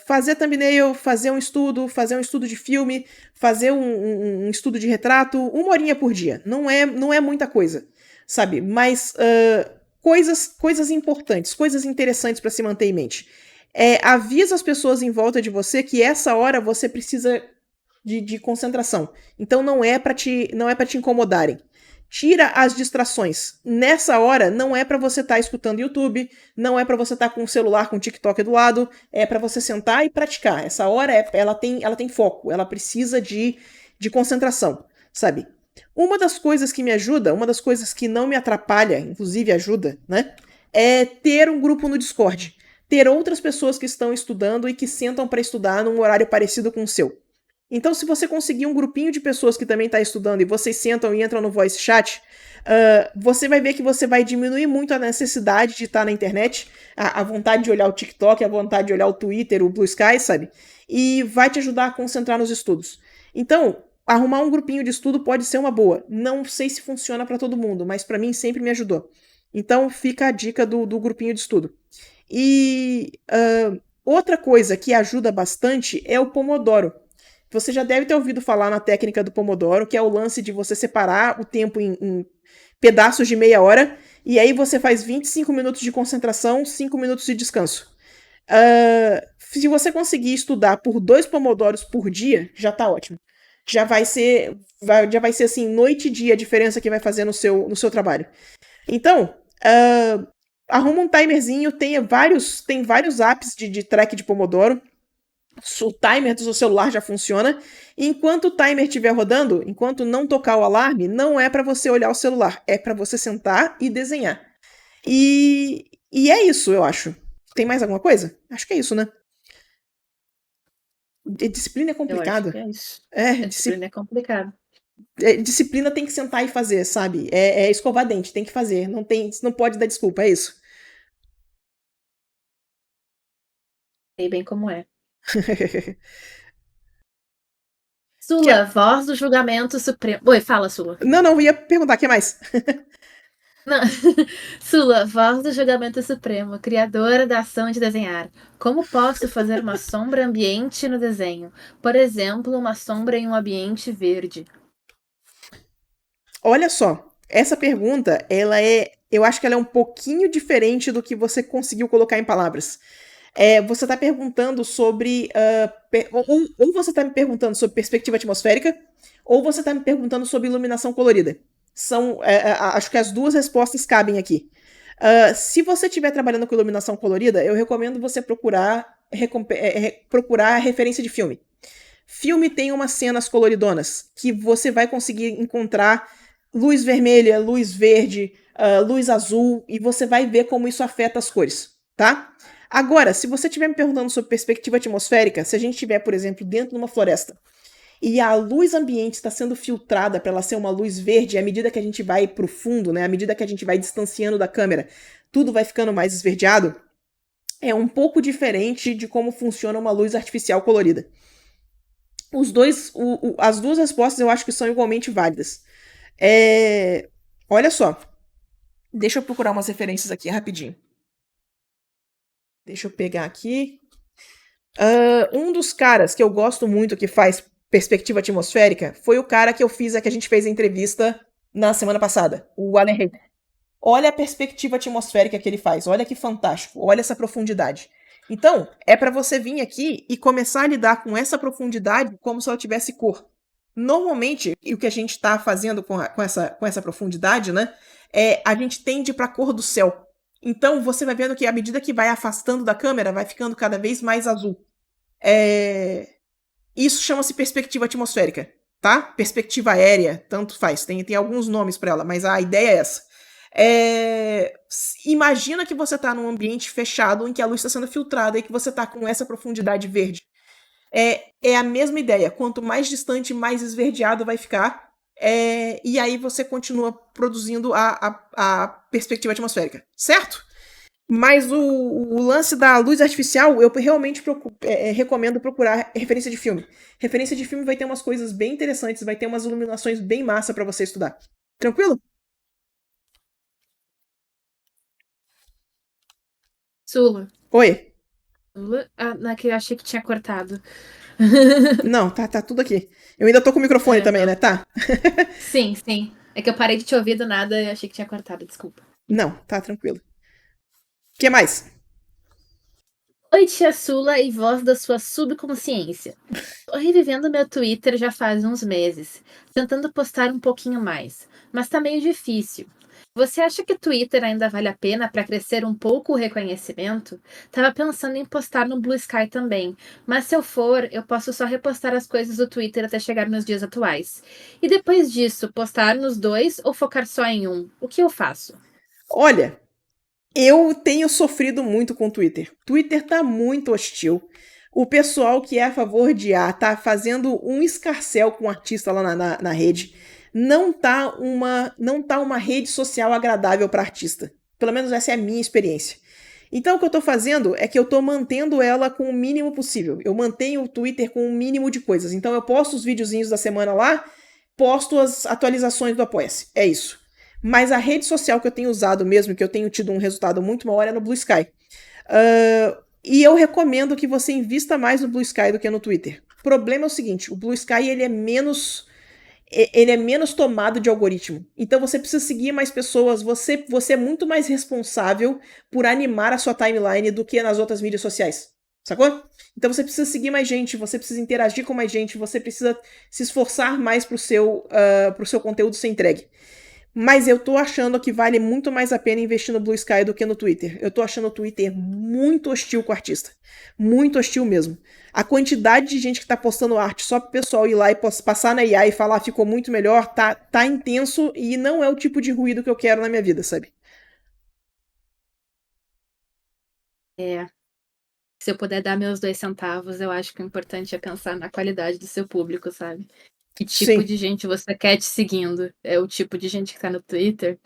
Fazer thumbnail, fazer um estudo de filme, fazer um estudo de retrato, uma horinha por dia. Não é muita coisa, sabe? Mas coisas importantes, coisas interessantes para se manter em mente. Avisa as pessoas em volta de você que essa hora você precisa de concentração. Então não é para te incomodarem. Tira as distrações. Nessa hora, não é para você estar escutando YouTube, não é para você estar com o celular, com o TikTok do lado, é para você sentar e praticar. Essa hora, ela tem foco, ela precisa de concentração, sabe? Uma das coisas que me ajuda, uma das coisas que não me atrapalha, inclusive ajuda, né? É ter um grupo no Discord. Ter outras pessoas que estão estudando e que sentam para estudar num horário parecido com o seu. Então, se você conseguir um grupinho de pessoas que também está estudando e vocês sentam e entram no voice chat, você vai ver que você vai diminuir muito a necessidade de estar na internet, a vontade de olhar o TikTok, a vontade de olhar o Twitter, o Blue Sky, sabe? E vai te ajudar a concentrar nos estudos. Então, arrumar um grupinho de estudo pode ser uma boa. Não sei se funciona para todo mundo, mas para mim sempre me ajudou. Então, fica a dica do grupinho de estudo. E outra coisa que ajuda bastante é o Pomodoro. Você já deve ter ouvido falar na técnica do Pomodoro, que é o lance de você separar o tempo em pedaços de meia hora, e aí você faz 25 minutos de concentração, 5 minutos de descanso. Se você conseguir estudar por 2 pomodoros por dia, já tá ótimo. Já vai ser assim, noite e dia a diferença que vai fazer no seu trabalho. Então, arruma um timerzinho, tem vários apps de track de Pomodoro. O timer do seu celular já funciona. E enquanto o timer estiver rodando, enquanto não tocar o alarme, não é para você olhar o celular, é para você sentar e desenhar. E é isso, eu acho. Tem mais alguma coisa? Acho que é isso, né? Disciplina é Eu acho complicado. que é isso. É, A disciplina é complicado. disciplina tem que sentar e fazer, sabe? É escovar dente, tem que fazer. Não pode dar desculpa, é isso. Sei bem como é. Que Sula, voz do julgamento supremo. Oi, fala, Sula. não, ia perguntar, o que mais? Não. Sula, voz do julgamento supremo, criadora da ação de desenhar. Como posso fazer uma sombra ambiente no desenho? Por exemplo, uma sombra em um ambiente verde. Olha só, essa pergunta, eu acho que ela é um pouquinho diferente do que você conseguiu colocar em palavras. Você está perguntando sobre. Ou você está me perguntando sobre perspectiva atmosférica, ou você está me perguntando sobre iluminação colorida. Acho que as duas respostas cabem aqui. Se você estiver trabalhando com iluminação colorida, eu recomendo você procurar referência de filme. Filme tem umas cenas coloridonas que você vai conseguir encontrar luz vermelha, luz verde, luz azul, e você vai ver como isso afeta as cores, tá? Agora, se você estiver me perguntando sobre perspectiva atmosférica, se a gente estiver, por exemplo, dentro de uma floresta e a luz ambiente está sendo filtrada para ela ser uma luz verde, à medida que a gente vai para o fundo, né, à medida que a gente vai distanciando da câmera, tudo vai ficando mais esverdeado, é um pouco diferente de como funciona uma luz artificial colorida. As duas respostas eu acho que são igualmente válidas. Olha só. Deixa eu procurar umas referências aqui rapidinho. Deixa eu pegar aqui. Um dos caras que eu gosto muito que faz perspectiva atmosférica foi o cara que a gente fez a entrevista na semana passada, o Allen Hay. Olha a perspectiva atmosférica que ele faz, olha que fantástico, olha essa profundidade. Então, é para você vir aqui e começar a lidar com essa profundidade como se ela tivesse cor. Normalmente, o que a gente está fazendo com essa profundidade, né, a gente tende para a cor do céu. Então, você vai vendo que à medida que vai afastando da câmera, vai ficando cada vez mais azul. Isso chama-se perspectiva atmosférica, tá? Perspectiva aérea, tanto faz. Tem alguns nomes para ela, mas a ideia é essa. Imagina que você está num ambiente fechado em que a luz está sendo filtrada e que você está com essa profundidade verde. É a mesma ideia. Quanto mais distante, mais esverdeado vai ficar. E aí você continua produzindo a perspectiva atmosférica, certo? Mas o lance da luz artificial, eu realmente recomendo procurar referência de filme. Referência de filme vai ter umas coisas bem interessantes, vai ter umas iluminações bem massa para você estudar. Tranquilo? Sula. Oi. Sula? Ah, não, que eu achei que tinha cortado. Não, tá tudo aqui. Eu ainda tô com o microfone também, Não. né? Tá. Sim, sim. É que eu parei de te ouvir do nada e achei que tinha cortado, desculpa. Não, tá tranquilo. O que mais? Oi, tia Sula e voz da sua subconsciência. Tô revivendo meu Twitter já faz uns meses, tentando postar um pouquinho mais, mas tá meio difícil. Você acha que o Twitter ainda vale a pena para crescer um pouco o reconhecimento? Tava pensando em postar no Blue Sky também, mas se eu for, eu posso só repostar as coisas do Twitter até chegar nos dias atuais. E depois disso, postar nos dois ou focar só em um? O que eu faço? Olha, eu tenho sofrido muito com o Twitter. Twitter tá muito hostil. O pessoal que é a favor de tá fazendo um escarcéu com o artista lá na rede. Não tá uma rede social agradável para artista. Pelo menos essa é a minha experiência. Então o que eu tô fazendo é que eu tô mantendo ela com o mínimo possível. Eu mantenho o Twitter com o mínimo de coisas. Então eu posto os videozinhos da semana lá, posto as atualizações do Apoia-se. É isso. Mas a rede social que eu tenho usado mesmo, que eu tenho tido um resultado muito maior, é no Blue Sky. E eu recomendo que você invista mais no Blue Sky do que no Twitter. O problema é o seguinte, o Blue Sky ele é menos ele é menos tomado de algoritmo. Então você precisa seguir mais pessoas, você é muito mais responsável por animar a sua timeline do que nas outras mídias sociais. Sacou? Então você precisa seguir mais gente, você precisa interagir com mais gente, você precisa se esforçar mais pro seu conteúdo ser entregue. Mas eu tô achando que vale muito mais a pena investir no Blue Sky do que no Twitter. Eu tô achando o Twitter muito hostil com o artista. Muito hostil mesmo. A quantidade de gente que tá postando arte só pro pessoal ir lá e passar na IA e falar ficou muito melhor, tá intenso e não é o tipo de ruído que eu quero na minha vida, sabe? É. Se eu puder dar meus 2 centavos, eu acho que o importante é pensar na qualidade do seu público, sabe? Que tipo Sim, de gente você quer te seguindo? É o tipo de gente que tá no Twitter?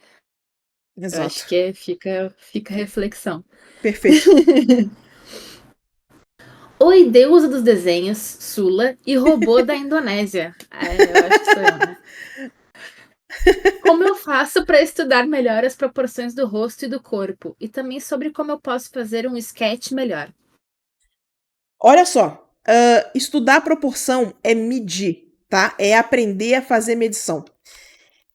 Eu acho exato. que fica a reflexão. Perfeito. Oi, deusa dos desenhos, Sula, e robô da Indonésia. É, eu acho que sou eu, né? Como eu faço para estudar melhor as proporções do rosto e do corpo? E também sobre como eu posso fazer um sketch melhor. Olha só, estudar proporção é medir, tá? É aprender a fazer medição.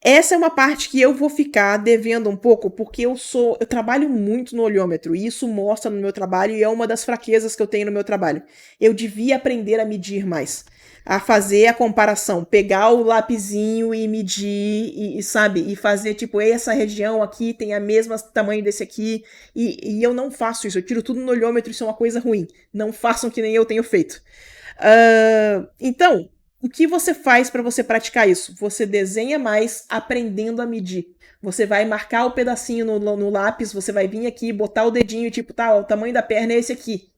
Essa é uma parte que eu vou ficar devendo um pouco, porque eu trabalho muito no olhômetro, e isso mostra no meu trabalho e é uma das fraquezas que eu tenho no meu trabalho. Eu devia aprender a medir mais, a fazer a comparação, pegar o lapisinho e medir sabe, e fazer tipo, essa região aqui tem a mesma tamanho desse aqui, e eu não faço isso, eu tiro tudo no olhômetro, isso é uma coisa ruim. Não façam que nem eu tenho feito. Então, o que você faz para você praticar isso? Você desenha mais aprendendo a medir. Você vai marcar o pedacinho no lápis, você vai vir aqui, botar o dedinho, tipo, tá, ó, o tamanho da perna é esse aqui.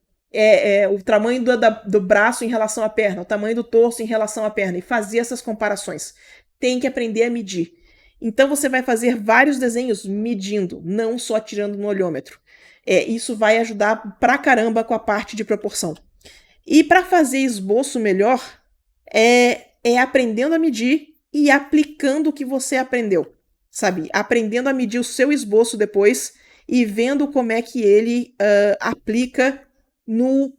O tamanho do braço em relação à perna, o tamanho do torso em relação à perna, e fazer essas comparações. Tem que aprender a medir. Então você vai fazer vários desenhos medindo, não só tirando no olhômetro. Isso vai ajudar pra caramba com a parte de proporção. E para fazer esboço melhor, é aprendendo a medir e aplicando o que você aprendeu, sabe? Aprendendo a medir o seu esboço depois e vendo como é que ele aplica no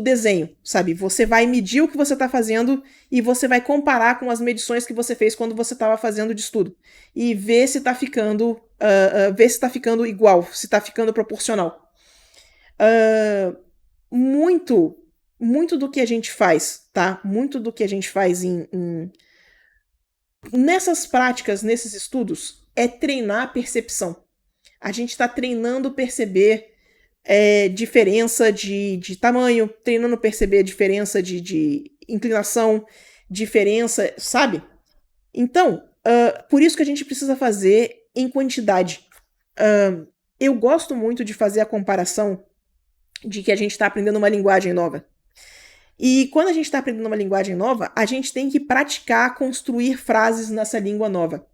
desenho, sabe? Você vai medir o que você está fazendo e você vai comparar com as medições que você fez quando você estava fazendo de estudo e ver se está ficando, ver se está ficando igual, se está ficando proporcional. Muito muito do que a gente faz, tá? Muito do que a gente faz nessas práticas, nesses estudos, é treinar a percepção. A gente está treinando perceber diferença de tamanho, treinando perceber diferença de inclinação, diferença, sabe? Então, por isso que a gente precisa fazer em quantidade. Eu gosto muito de fazer a comparação de que a gente está aprendendo uma linguagem nova. E quando a gente está aprendendo uma linguagem nova, a gente tem que praticar construir frases nessa língua nova.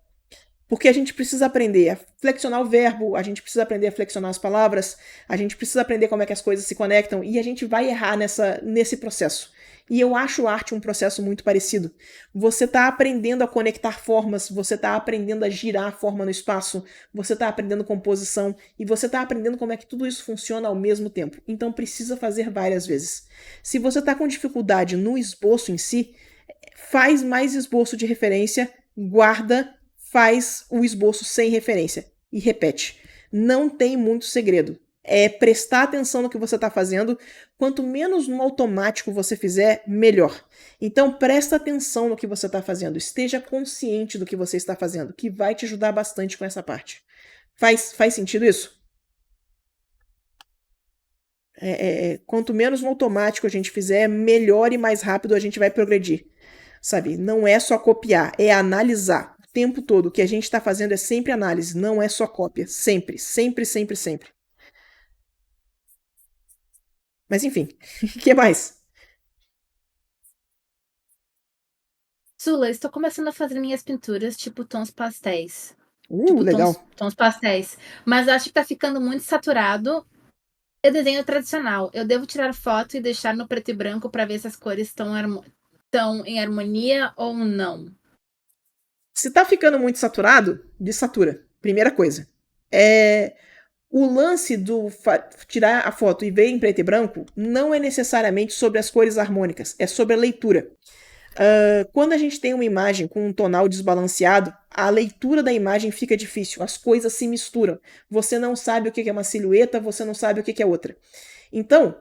Porque a gente precisa aprender a flexionar o verbo, a gente precisa aprender a flexionar as palavras, a gente precisa aprender como é que as coisas se conectam, e a gente vai errar nesse processo. E eu acho arte um processo muito parecido. Você está aprendendo a conectar formas, você está aprendendo a girar a forma no espaço, você está aprendendo composição, e você está aprendendo como é que tudo isso funciona ao mesmo tempo. Então precisa fazer várias vezes. Se você está com dificuldade no esboço em si, faz mais esboço de referência, guarda, faz o esboço sem referência e repete. Não tem muito segredo. É prestar atenção no que você está fazendo. Quanto menos no automático você fizer, melhor. Então presta atenção no que você está fazendo. Esteja consciente do que você está fazendo, que vai te ajudar bastante com essa parte. Faz sentido isso? Quanto menos no automático a gente fizer, melhor e mais rápido a gente vai progredir. Sabe? Não é só copiar, é analisar. O tempo todo, o que a gente está fazendo é sempre análise, não é só cópia. Sempre, sempre, sempre, sempre. Mas enfim, o que mais? Sula, estou começando a fazer minhas pinturas tipo tons pastéis. Tipo Legal. tons pastéis. Mas acho que tá ficando muito saturado. Eu desenho tradicional. Eu devo tirar foto e deixar no preto e branco para ver se as cores estão em harmonia ou não. Se tá ficando muito saturado, desatura. Primeira coisa. O lance do tirar a foto e ver em preto e branco não é necessariamente sobre as cores harmônicas, é sobre a leitura. Quando a gente tem uma imagem com um tonal desbalanceado, a leitura da imagem fica difícil, as coisas se misturam. Você não sabe o que é uma silhueta, você não sabe o que é outra. Então,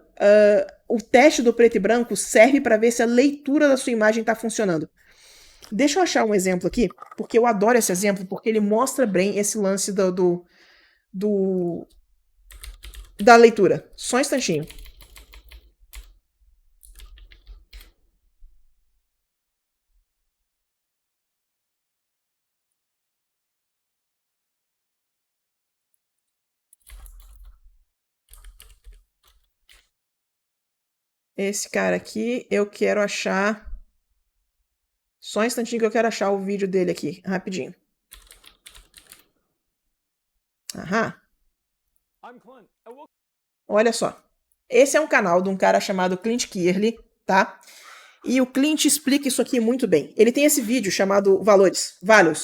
o teste do preto e branco serve para ver se a leitura da sua imagem está funcionando. Deixa eu achar um exemplo aqui, porque eu adoro esse exemplo, porque ele mostra bem esse lance da leitura. Só um instantinho. Esse cara aqui, eu quero achar. Só um instantinho que eu quero achar o vídeo dele aqui, rapidinho. Aham. Olha só. Esse é um canal de um cara chamado Clint Kierley, tá? E o Clint explica isso aqui muito bem. Ele tem esse vídeo chamado Values,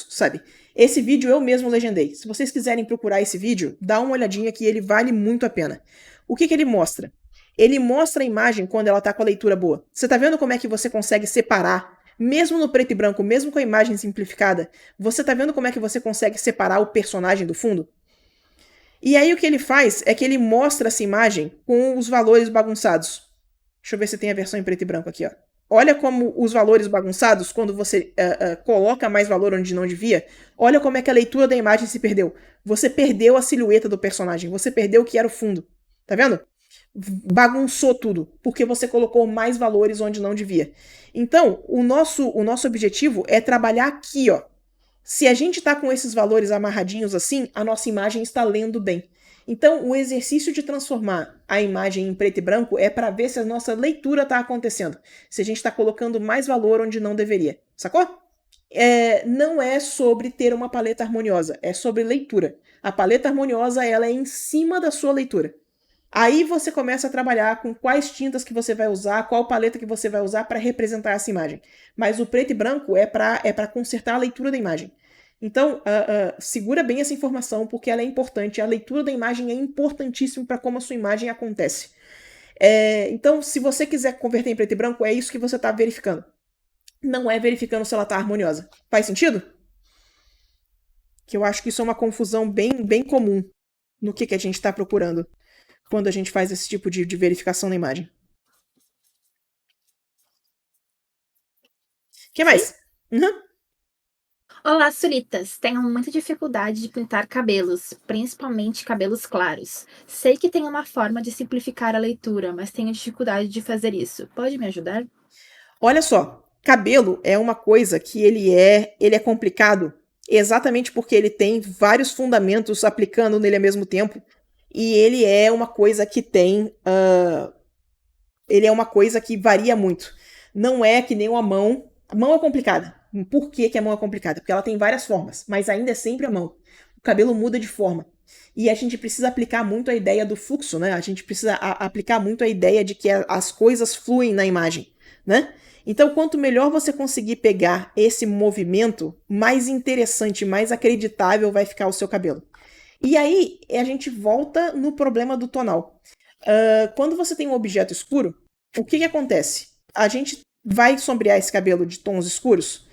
sabe? Esse vídeo eu mesmo legendei. Se vocês quiserem procurar esse vídeo, dá uma olhadinha que ele vale muito a pena. O que ele mostra? Ele mostra a imagem quando ela tá com a leitura boa. Você tá vendo como é que você consegue separar, mesmo no preto e branco, mesmo com a imagem simplificada, você tá vendo como é que você consegue separar o personagem do fundo? E aí o que ele faz é que ele mostra essa imagem com os valores bagunçados. Deixa eu ver se tem a versão em preto e branco aqui, ó. Olha como os valores bagunçados, quando você coloca mais valor onde não devia, olha como é que a leitura da imagem se perdeu. Você perdeu a silhueta do personagem, você perdeu o que era o fundo. Tá vendo? Bagunçou tudo, porque você colocou mais valores onde não devia. Então, o nosso objetivo é trabalhar aqui, ó. Se a gente está com esses valores amarradinhos assim, a nossa imagem está lendo bem. Então, o exercício de transformar a imagem em preto e branco é para ver se a nossa leitura está acontecendo. Se a gente está colocando mais valor onde não deveria. Sacou? Não é sobre ter uma paleta harmoniosa, é sobre leitura. A paleta harmoniosa ela é em cima da sua leitura. Aí você começa a trabalhar com quais tintas que você vai usar, qual paleta que você vai usar para representar essa imagem. Mas o preto e branco é para consertar a leitura da imagem. Então, segura bem essa informação, porque ela é importante. A leitura da imagem é importantíssima para como a sua imagem acontece. Então, se você quiser converter em preto e branco, é isso que você está verificando. Não é verificando se ela está harmoniosa. Faz sentido? Que eu acho que isso é uma confusão bem comum no que a gente está procurando quando a gente faz esse tipo de verificação na imagem. O que mais? Uhum. Olá, Sulitas. Tenho muita dificuldade de pintar cabelos, principalmente cabelos claros. Sei que tem uma forma de simplificar a leitura, mas tenho dificuldade de fazer isso. Pode me ajudar? Olha só, cabelo é uma coisa que ele é complicado exatamente porque ele tem vários fundamentos aplicando nele ao mesmo tempo. E ele é uma coisa que tem. Ele é uma coisa que varia muito. Não é que nem uma mão. A mão é complicada. Por que a mão é complicada? Porque ela tem várias formas, mas ainda é sempre a mão. O cabelo muda de forma. E a gente precisa aplicar muito a ideia do fluxo, né? A gente precisa aplicar muito a ideia de que as coisas fluem na imagem, né? Então, quanto melhor você conseguir pegar esse movimento, mais interessante, mais acreditável vai ficar o seu cabelo. E aí, a gente volta no problema do tonal. Quando você tem um objeto escuro, o que acontece? A gente vai sombrear esse cabelo de tons escuros,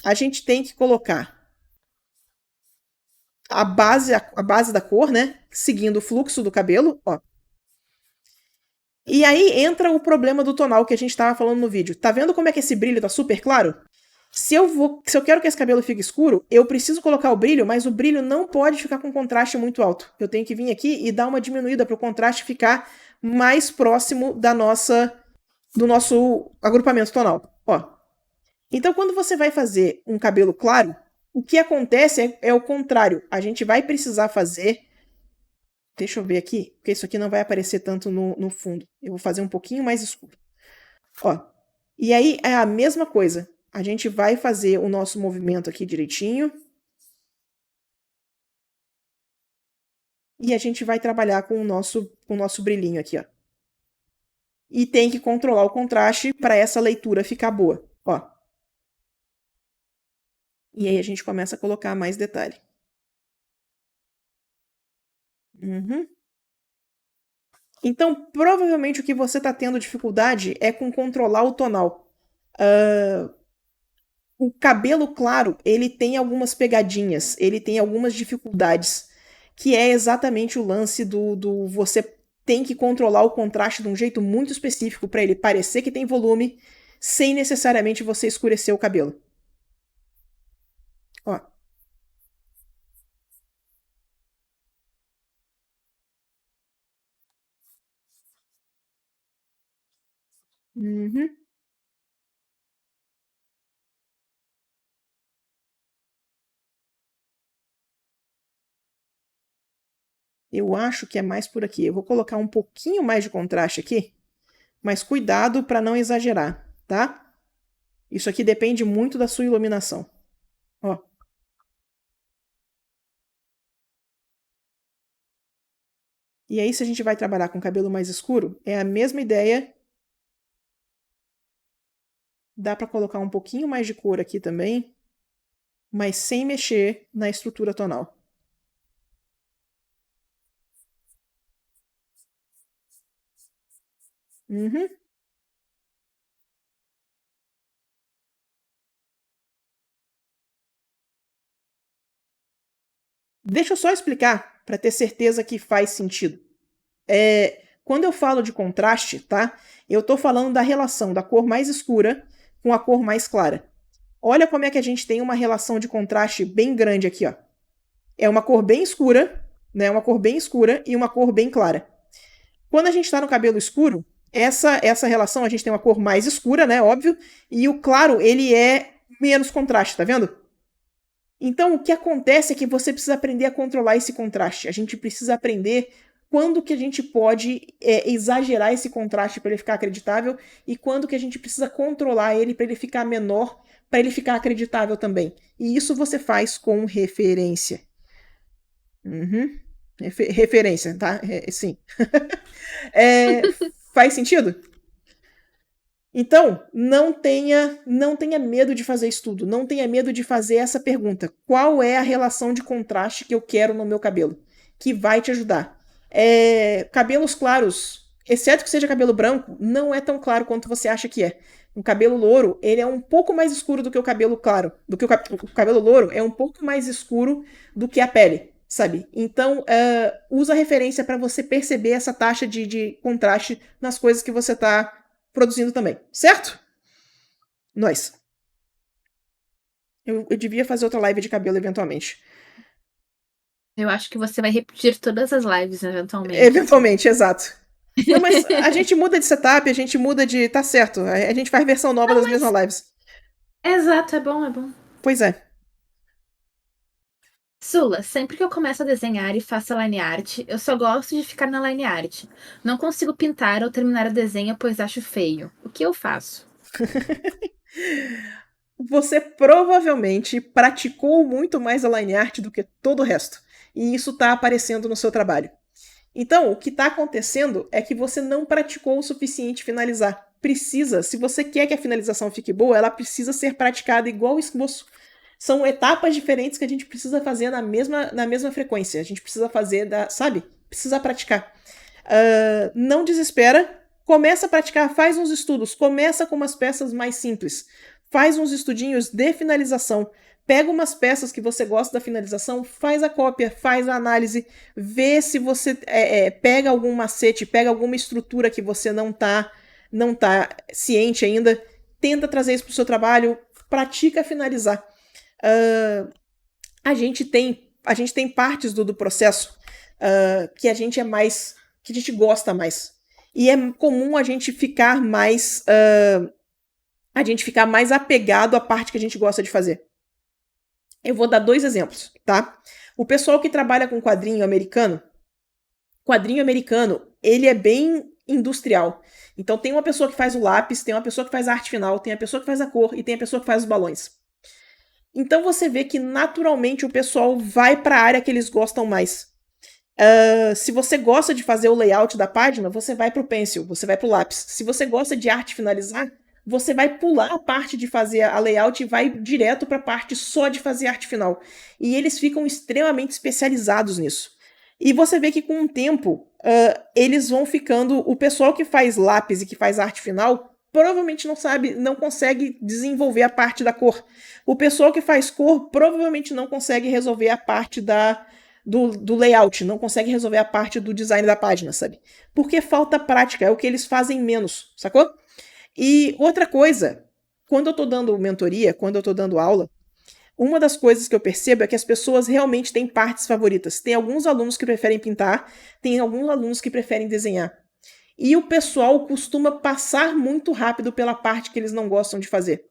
a gente tem que colocar a base da cor, né? Seguindo o fluxo do cabelo, ó. E aí entra o problema do tonal que a gente estava falando no vídeo. Tá vendo como é que esse brilho tá super claro? Se eu quero que esse cabelo fique escuro, eu preciso colocar o brilho, mas o brilho não pode ficar com contraste muito alto. Eu tenho que vir aqui e dar uma diminuída para o contraste ficar mais próximo do nosso agrupamento tonal. Ó. Então, quando você vai fazer um cabelo claro, o que acontece é o contrário. A gente vai precisar fazer. Deixa eu ver aqui, porque isso aqui não vai aparecer tanto no fundo. Eu vou fazer um pouquinho mais escuro. Ó. E aí é a mesma coisa. A gente vai fazer o nosso movimento aqui direitinho. E a gente vai trabalhar com o nosso brilhinho aqui, ó. E tem que controlar o contraste para essa leitura ficar boa, ó. E aí a gente começa a colocar mais detalhe. Uhum. Então, provavelmente o que você está tendo dificuldade é com controlar o tonal. O cabelo claro, ele tem algumas pegadinhas, ele tem algumas dificuldades, que é exatamente o lance do você tem que controlar o contraste de um jeito muito específico para ele parecer que tem volume, sem necessariamente você escurecer o cabelo. Ó. Uhum. Eu acho que é mais por aqui. Eu vou colocar um pouquinho mais de contraste aqui, mas cuidado para não exagerar, tá? Isso aqui depende muito da sua iluminação. Ó. E aí, se a gente vai trabalhar com cabelo mais escuro, é a mesma ideia. Dá para colocar um pouquinho mais de cor aqui também, mas sem mexer na estrutura tonal. Uhum. Deixa eu só explicar para ter certeza que faz sentido. Quando eu falo de contraste, tá? Eu estou falando da relação da cor mais escura com a cor mais clara. Olha como é que a gente tem uma relação de contraste bem grande aqui, ó. É uma cor bem escura, né? Uma cor bem escura e uma cor bem clara. Quando a gente está no cabelo escuro, essa relação a gente tem uma cor mais escura, né? Óbvio, e o claro ele é menos contraste, tá vendo? Então, o que acontece é que você precisa aprender a controlar esse contraste. A gente precisa aprender quando que a gente pode exagerar esse contraste para ele ficar acreditável e quando que a gente precisa controlar ele para ele ficar menor, para ele ficar acreditável também. E isso você faz com referência. Uhum. Referência, tá? Sim. É, faz sentido? Então, não tenha medo de fazer estudo, não tenha medo de fazer essa pergunta. Qual é a relação de contraste que eu quero no meu cabelo? Que vai te ajudar. Cabelos claros, exceto que seja cabelo branco, não é tão claro quanto você acha que é. Um cabelo louro, ele é um pouco mais escuro do que o cabelo claro. O cabelo louro é um pouco mais escuro do que a pele, sabe? Então, usa a referência para você perceber essa taxa de contraste nas coisas que você está produzindo também, certo? Nós. Eu devia fazer outra live de cabelo eventualmente. Eu acho que você vai repetir todas as lives eventualmente. Eventualmente, exato. Não, mas a gente muda de setup, a gente muda de. Tá certo. A gente faz versão nova das mesmas lives. Exato, é bom, é bom. Pois é. Sula, sempre que eu começo a desenhar e faço a line art, eu só gosto de ficar na line art. Não consigo pintar ou terminar o desenho pois acho feio. O que eu faço? Você provavelmente praticou muito mais a line art do que todo o resto. E isso tá aparecendo no seu trabalho. Então, o que está acontecendo é que você não praticou o suficiente finalizar. Precisa, se você quer que a finalização fique boa, ela precisa ser praticada igual o esboço. São etapas diferentes que a gente precisa fazer na mesma frequência. A gente precisa fazer, sabe? Precisa praticar. Não desespera. Começa a praticar, faz uns estudos. Começa com umas peças mais simples. Faz uns estudinhos de finalização. Pega umas peças que você gosta da finalização, faz a cópia, faz a análise, vê se você pega algum macete, pega alguma estrutura que você não tá ciente ainda, tenta trazer isso para o seu trabalho, pratica finalizar. A gente tem partes do processo que a gente que a gente gosta mais. E é comum a gente ficar mais apegado à parte que a gente gosta de fazer. Eu vou dar 2 exemplos, tá? O pessoal que trabalha com quadrinho americano, ele é bem industrial. Então tem uma pessoa que faz o lápis, tem uma pessoa que faz a arte final, tem a pessoa que faz a cor e tem a pessoa que faz os balões. Então você vê que naturalmente o pessoal vai para a área que eles gostam mais. Se você gosta de fazer o layout da página, você vai para o pencil, você vai para o lápis. Se você gosta de arte finalizar, você vai pular a parte de fazer a layout e vai direto para a parte só de fazer arte final. E eles ficam extremamente especializados nisso. E você vê que com o tempo, eles vão ficando. O pessoal que faz lápis e que faz arte final provavelmente não sabe, não consegue desenvolver a parte da cor. O pessoal que faz cor provavelmente não consegue resolver a parte do layout, não consegue resolver a parte do design da página, sabe? Porque falta prática, é o que eles fazem menos, sacou? E outra coisa, quando eu tô dando mentoria, quando eu tô dando aula, uma das coisas que eu percebo é que as pessoas realmente têm partes favoritas. Tem alguns alunos que preferem pintar, tem alguns alunos que preferem desenhar. E o pessoal costuma passar muito rápido pela parte que eles não gostam de fazer.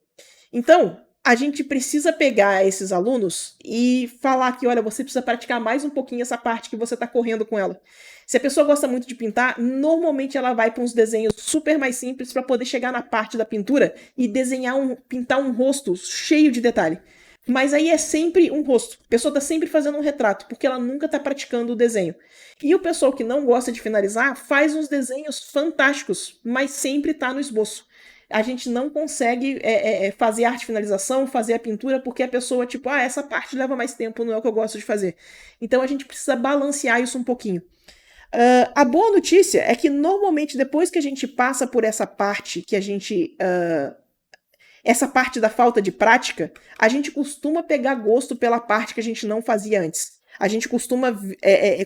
Então, a gente precisa pegar esses alunos e falar que, olha, você precisa praticar mais um pouquinho essa parte que você está correndo com ela. Se a pessoa gosta muito de pintar, normalmente ela vai para uns desenhos super mais simples para poder chegar na parte da pintura e pintar um rosto cheio de detalhe. Mas aí é sempre um rosto. A pessoa está sempre fazendo um retrato, porque ela nunca está praticando o desenho. E o pessoal que não gosta de finalizar faz uns desenhos fantásticos, mas sempre está no esboço. A gente não consegue fazer a arte finalização, fazer a pintura, porque a pessoa, tipo, essa parte leva mais tempo, não é o que eu gosto de fazer. Então a gente precisa balancear isso um pouquinho. A boa notícia é que normalmente depois que a gente passa por essa parte que a gente essa parte da falta de prática, a gente costuma pegar gosto pela parte que a gente não fazia antes. A gente costuma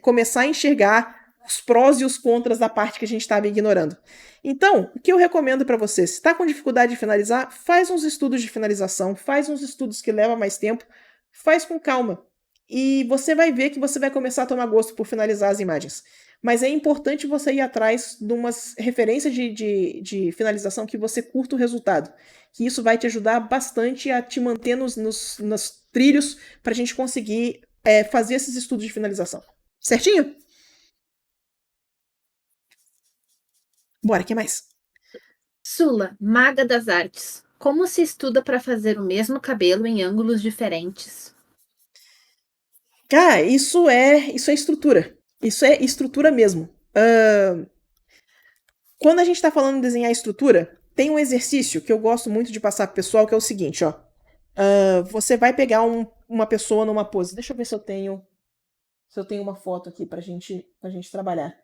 começar a enxergar os prós e os contras da parte que a gente estava ignorando. Então, o que eu recomendo para você, se está com dificuldade de finalizar, faz uns estudos de finalização, faz uns estudos que levam mais tempo, faz com calma. E você vai ver que você vai começar a tomar gosto por finalizar as imagens. Mas é importante você ir atrás de umas referências de finalização que você curta o resultado. Que isso vai te ajudar bastante a te manter nos trilhos para a gente conseguir fazer esses estudos de finalização. Certinho? Bora, que mais? Sula, maga das artes. Como se estuda para fazer o mesmo cabelo em ângulos diferentes? Cara, isso é estrutura. Isso é estrutura mesmo. Quando a gente está falando de desenhar estrutura, tem um exercício que eu gosto muito de passar pro pessoal, que é o seguinte, ó. Você vai pegar uma pessoa numa pose. Deixa eu ver se eu tenho uma foto aqui pra gente trabalhar.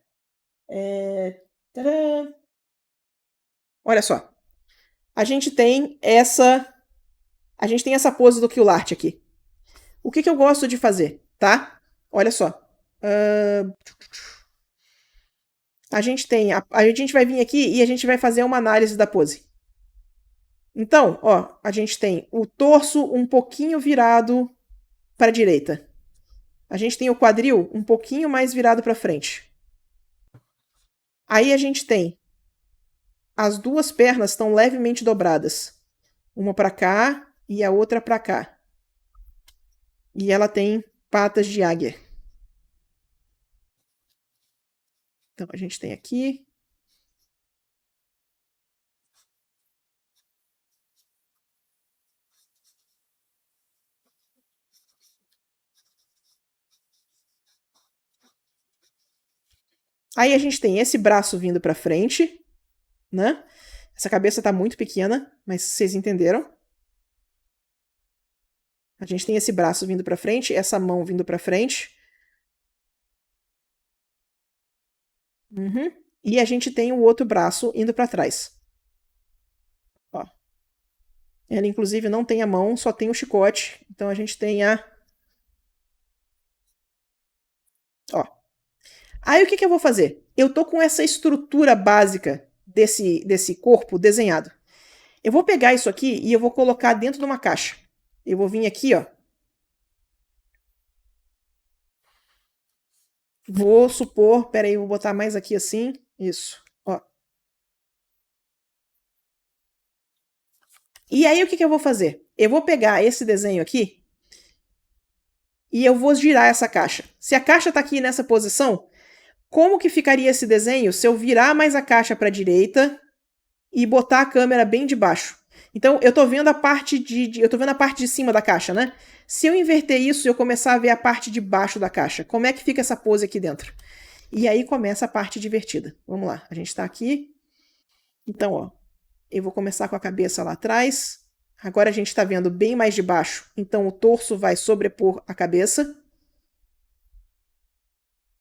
Tadã! Olha só. A gente tem essa pose do Kill Art aqui. O que eu gosto de fazer, tá? Olha só. A gente vai vir aqui e a gente vai fazer uma análise da pose. Então, ó, a gente tem o torso um pouquinho virado para a direita. A gente tem o quadril um pouquinho mais virado para frente. Aí a gente tem as duas pernas estão levemente dobradas. Uma para cá e a outra para cá. E ela tem patas de águia. Então a gente tem aqui. Aí a gente tem esse braço vindo para frente, né? Essa cabeça tá muito pequena, mas vocês entenderam. A gente tem esse braço vindo para frente, essa mão vindo para frente. Uhum. E a gente tem o outro braço indo para trás. Ó. Ela, inclusive, não tem a mão, só tem o chicote. Então a gente tem a. Ó. Aí o que eu vou fazer? Eu tô com essa estrutura básica desse corpo desenhado. Eu vou pegar isso aqui e eu vou colocar dentro de uma caixa. Eu vou vir aqui, ó. Vou supor, peraí, vou botar mais aqui assim. Isso, ó. E aí o que eu vou fazer? Eu vou pegar esse desenho aqui e eu vou girar essa caixa. Se a caixa tá aqui nessa posição, como que ficaria esse desenho se eu virar mais a caixa para a direita e botar a câmera bem de baixo? Então eu tô vendo a parte eu tô vendo a parte de cima da caixa, né? Se eu inverter isso e eu começar a ver a parte de baixo da caixa, como é que fica essa pose aqui dentro? E aí começa a parte divertida. Vamos lá, a gente tá aqui. Então, ó, eu vou começar com a cabeça lá atrás. Agora a gente tá vendo bem mais de baixo, então o torso vai sobrepor a cabeça.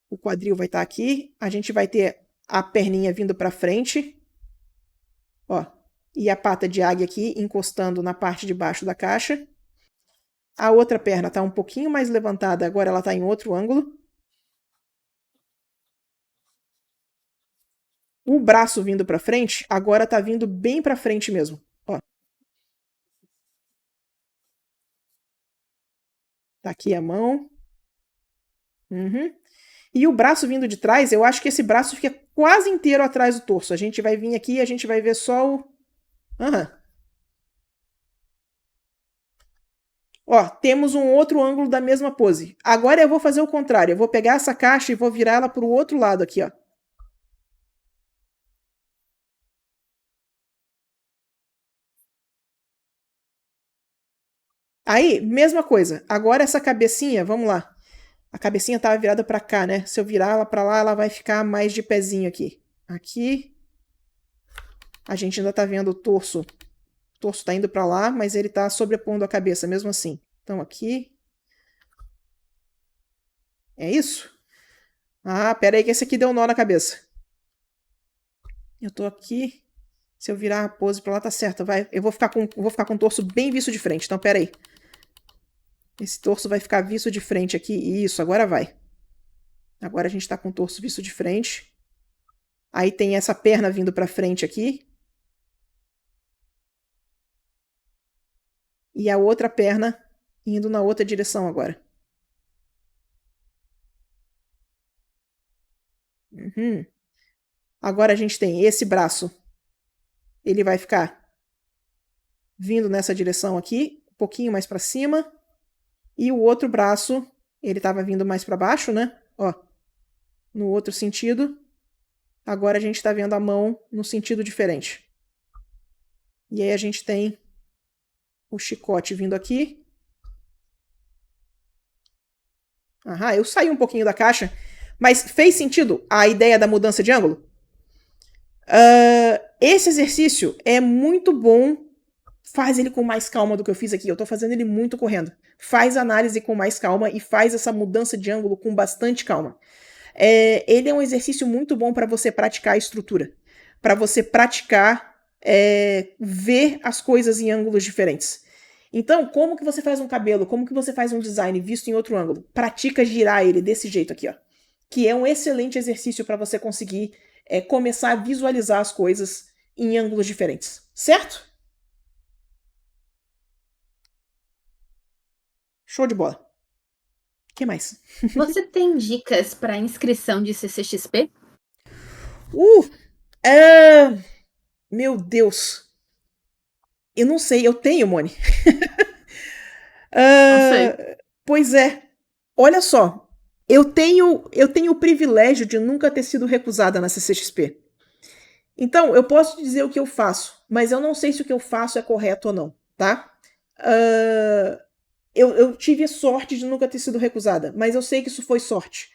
O quadril vai estar aqui. A gente vai ter a perninha vindo para frente. Ó. E a pata de águia aqui encostando na parte de baixo da caixa. A outra perna está um pouquinho mais levantada, agora ela está em outro ângulo. O braço vindo para frente, agora está vindo bem para frente mesmo. Ó. Tá aqui a mão. Uhum. E o braço vindo de trás, eu acho que esse braço fica quase inteiro atrás do torso. A gente vai vir aqui e a gente vai ver só o... Aham. Ó, temos um outro ângulo da mesma pose. Agora eu vou fazer o contrário. Eu vou pegar essa caixa e vou virar ela para o outro lado aqui, ó. Aí, mesma coisa. Agora essa cabecinha, vamos lá. A cabecinha estava virada para cá, né? Se eu virar ela para lá, ela vai ficar mais de pezinho aqui. Aqui. A gente ainda tá vendo o torso. O torso tá indo para lá, mas ele tá sobrepondo a cabeça mesmo assim. Então aqui. É isso? Ah, pera aí que esse aqui deu um nó na cabeça. Eu tô aqui. Se eu virar a pose para lá tá certo, vai. Eu vou ficar com o torso bem visto de frente. Então pera aí. Esse torso vai ficar visto de frente aqui. Isso, agora vai. Agora a gente tá com o torso visto de frente. Aí tem essa perna vindo para frente aqui. E a outra perna indo na outra direção agora. Uhum. Agora a gente tem esse braço. Ele vai ficar vindo nessa direção aqui, um pouquinho mais para cima. E o outro braço, ele estava vindo mais para baixo, né? Ó, no outro sentido. Agora a gente está vendo a mão no sentido diferente. E aí a gente tem o chicote vindo aqui. Aham, eu saí um pouquinho da caixa, mas fez sentido a ideia da mudança de ângulo? Esse exercício é muito bom. Faz ele com mais calma do que eu fiz aqui. Eu tô fazendo ele muito correndo. Faz a análise com mais calma e faz essa mudança de ângulo com bastante calma. Ele é um exercício muito bom para você praticar a estrutura. Para você praticar ver as coisas em ângulos diferentes. Então, como que você faz um cabelo? Como que você faz um design visto em outro ângulo? Pratica girar ele desse jeito aqui, ó. Que é um excelente exercício para você conseguir começar a visualizar as coisas em ângulos diferentes. Certo? Show de bola. O que mais? Você tem dicas para inscrição de CCXP? Meu Deus. Eu não sei, eu tenho, Moni. Não sei. Pois é. Olha só. Eu tenho o privilégio de nunca ter sido recusada na CCXP. Então, eu posso dizer o que eu faço, mas eu não sei se o que eu faço é correto ou não, tá? Eu tive sorte de nunca ter sido recusada, mas eu sei que isso foi sorte.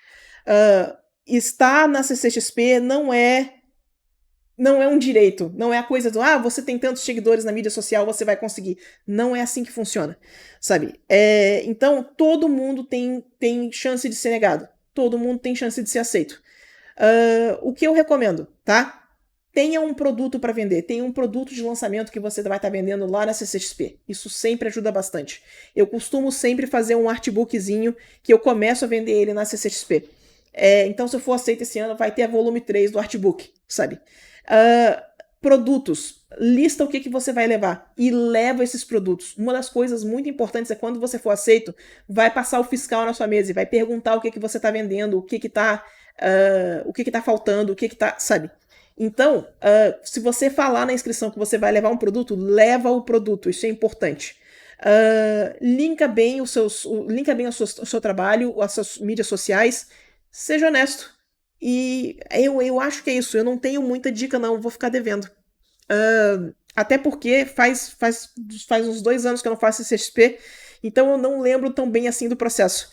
Estar na CCXP não é um direito, não é a coisa do você tem tantos seguidores na mídia social, você vai conseguir. Não é assim que funciona, sabe? Então, todo mundo tem chance de ser negado. Todo mundo tem chance de ser aceito. O que eu recomendo, tá? Tenha um produto para vender, tenha um produto de lançamento que você vai estar vendendo lá na CCXP. Isso sempre ajuda bastante. Eu costumo sempre fazer um artbookzinho que eu começo a vender ele na CCXP. Então, se eu for aceito esse ano, vai ter a volume 3 do artbook, sabe? Produtos. Lista o que você vai levar e leva esses produtos. Uma das coisas muito importantes é quando você for aceito, vai passar o fiscal na sua mesa e vai perguntar o que você está vendendo, o que está faltando, o que está, sabe? Então, se você falar na inscrição que você vai levar um produto, leva o produto, isso é importante. Linka bem o seu trabalho, as suas mídias sociais, seja honesto. E eu acho que é isso, eu não tenho muita dica não, vou ficar devendo. Até porque faz uns 2 anos que eu não faço CXP, então eu não lembro tão bem assim do processo.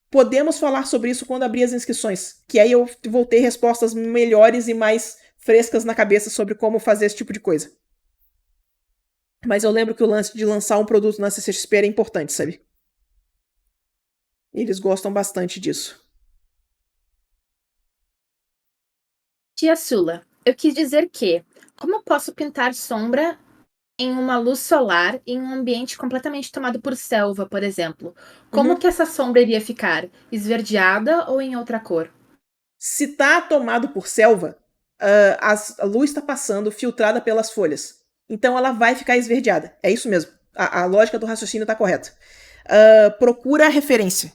Podemos falar sobre isso quando abrir as inscrições, que aí eu vou ter respostas melhores e mais frescas na cabeça sobre como fazer esse tipo de coisa. Mas eu lembro que o lance de lançar um produto na CCXP era importante, sabe? Eles gostam bastante disso. Tia Sula, Eu quis dizer que, como eu posso pintar sombra em uma luz solar em um ambiente completamente tomado por selva, por exemplo? Como Uhum. que essa sombra iria ficar? Esverdeada ou em outra cor? Se tá tomado por selva, a luz está passando filtrada pelas folhas. Então ela vai ficar esverdeada. É isso mesmo. A lógica do raciocínio está correta. Procura a referência.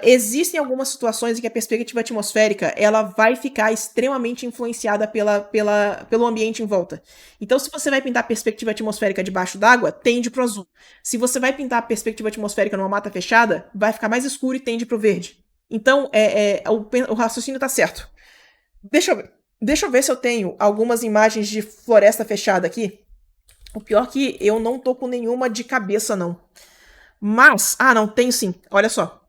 Existem algumas situações em que a perspectiva atmosférica ela vai ficar extremamente influenciada pelo ambiente em volta. Então, se você vai pintar a perspectiva atmosférica debaixo d'água, tende pro azul. Se você vai pintar a perspectiva atmosférica numa mata fechada, vai ficar mais escuro e tende pro verde. Então, o raciocínio tá certo. Deixa eu ver. Deixa eu ver se eu tenho algumas imagens de floresta fechada aqui. O pior é que eu não tô com nenhuma de cabeça, não. Mas, não, tenho sim. Olha só.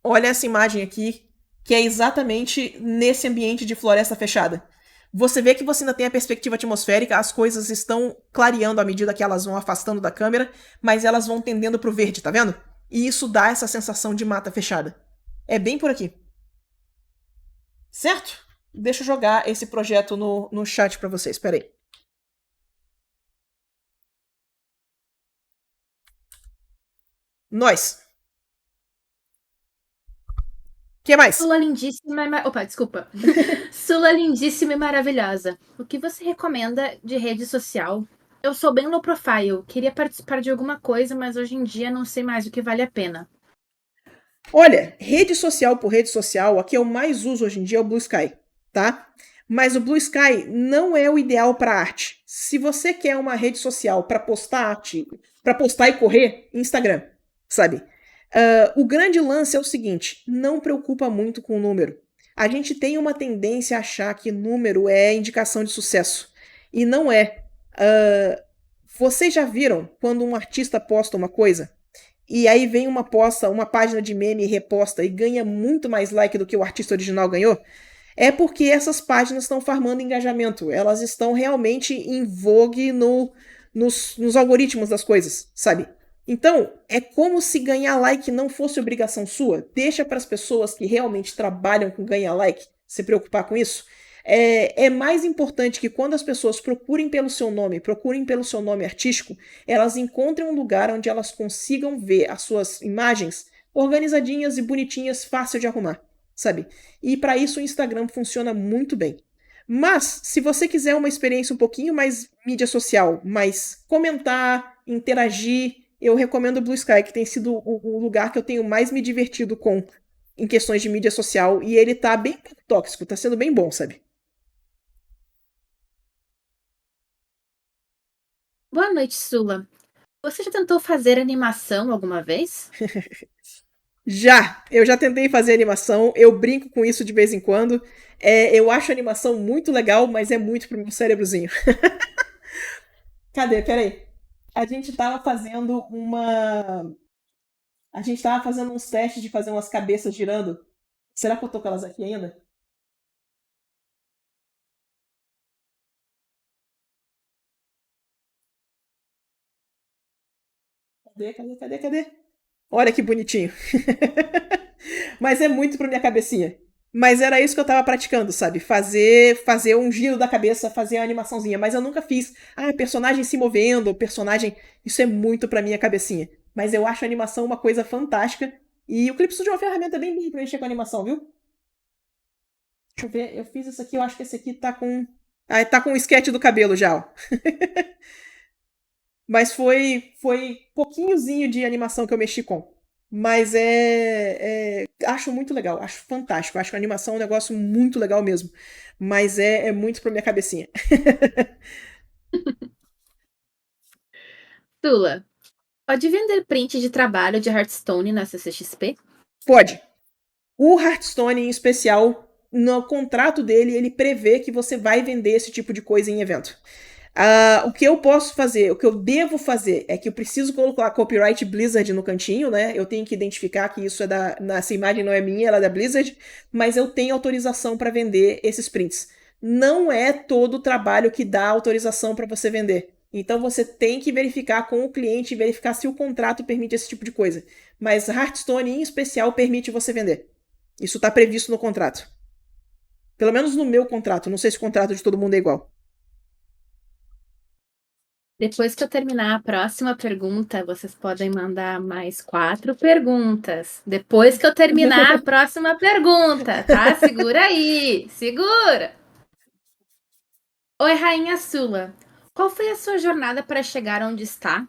Olha essa imagem aqui, que é exatamente nesse ambiente de floresta fechada. Você vê que você ainda tem a perspectiva atmosférica, as coisas estão clareando à medida que elas vão afastando da câmera, mas elas vão tendendo pro verde, tá vendo? E isso dá essa sensação de mata fechada. É bem por aqui. Certo? Deixa eu jogar esse projeto no chat pra vocês, peraí. Nós. Que mais? Sula lindíssima Opa, desculpa. Sula lindíssima e maravilhosa. O que você recomenda de rede social? Eu sou bem low profile. Queria participar de alguma coisa, mas hoje em dia não sei mais o que vale a pena. Olha, rede social por rede social, a que eu mais uso hoje em dia é o Blue Sky, tá? Mas o Blue Sky não é o ideal para arte. Se você quer uma rede social para postar arte, para postar e correr, Instagram, sabe? O grande lance é o seguinte: não preocupa muito com o número. A gente tem uma tendência a achar que número é indicação de sucesso. E não é. Vocês já viram quando um artista posta uma coisa? E aí vem uma página de meme e reposta e ganha muito mais like do que o artista original ganhou, é porque essas páginas estão farmando engajamento. Elas estão realmente em vogue nos algoritmos das coisas, sabe? Então, é como se ganhar like não fosse obrigação sua. Deixa para as pessoas que realmente trabalham com ganhar like se preocupar com isso. É mais importante que quando as pessoas procurem pelo seu nome artístico, elas encontrem um lugar onde elas consigam ver as suas imagens organizadinhas e bonitinhas, fácil de arrumar, sabe? E para isso o Instagram funciona muito bem. Mas, se você quiser uma experiência um pouquinho mais mídia social, mais comentar, interagir, eu recomendo o Blue Sky, que tem sido o lugar que eu tenho mais me divertido com em questões de mídia social, e ele tá bem tóxico, tá sendo bem bom, sabe? Boa noite, Sula. Você já tentou fazer animação alguma vez? Eu já tentei fazer animação, eu brinco com isso de vez em quando. Eu acho a animação muito legal, mas é muito pro meu cérebrozinho. Cadê? Peraí. A gente tava fazendo uma. A gente tava fazendo uns testes de fazer umas cabeças girando. Será que eu tô com elas aqui ainda? Cadê? Olha que bonitinho. Mas é muito pra minha cabecinha. Mas era isso que eu tava praticando, sabe? Fazer um giro da cabeça, fazer a animaçãozinha. Mas eu nunca fiz, personagem se movendo, personagem. Isso é muito pra minha cabecinha. Mas eu acho a animação uma coisa fantástica. E o Clip Studio é uma ferramenta bem boa pra mexer com animação, viu? Deixa eu ver, eu fiz isso aqui, eu acho que esse aqui tá com. Tá com o sketch do cabelo já, ó. Mas foi pouquinhozinho de animação que eu mexi com. Mas acho muito legal, acho fantástico. Acho que a animação é um negócio muito legal mesmo. Mas é muito pra minha cabecinha. Sula, pode vender print de trabalho de Hearthstone na CCXP? Pode. O Hearthstone, em especial, no contrato dele, ele prevê que você vai vender esse tipo de coisa em evento. O que eu posso fazer, o que eu devo fazer, é que eu preciso colocar copyright Blizzard no cantinho, né? Eu tenho que identificar que isso essa imagem não é minha, ela é da Blizzard, mas eu tenho autorização para vender esses prints. Não é todo o trabalho que dá autorização para você vender. Então você tem que verificar com o cliente, verificar se o contrato permite esse tipo de coisa. Mas Hearthstone em especial permite você vender. Isso tá previsto no contrato. Pelo menos no meu contrato. Não sei se o contrato de todo mundo é igual. Depois que eu terminar a próxima pergunta, vocês podem mandar mais 4 perguntas. Depois que eu terminar a próxima pergunta, tá? Segura aí, segura! Oi, Rainha Sula. Qual foi a sua jornada para chegar onde está?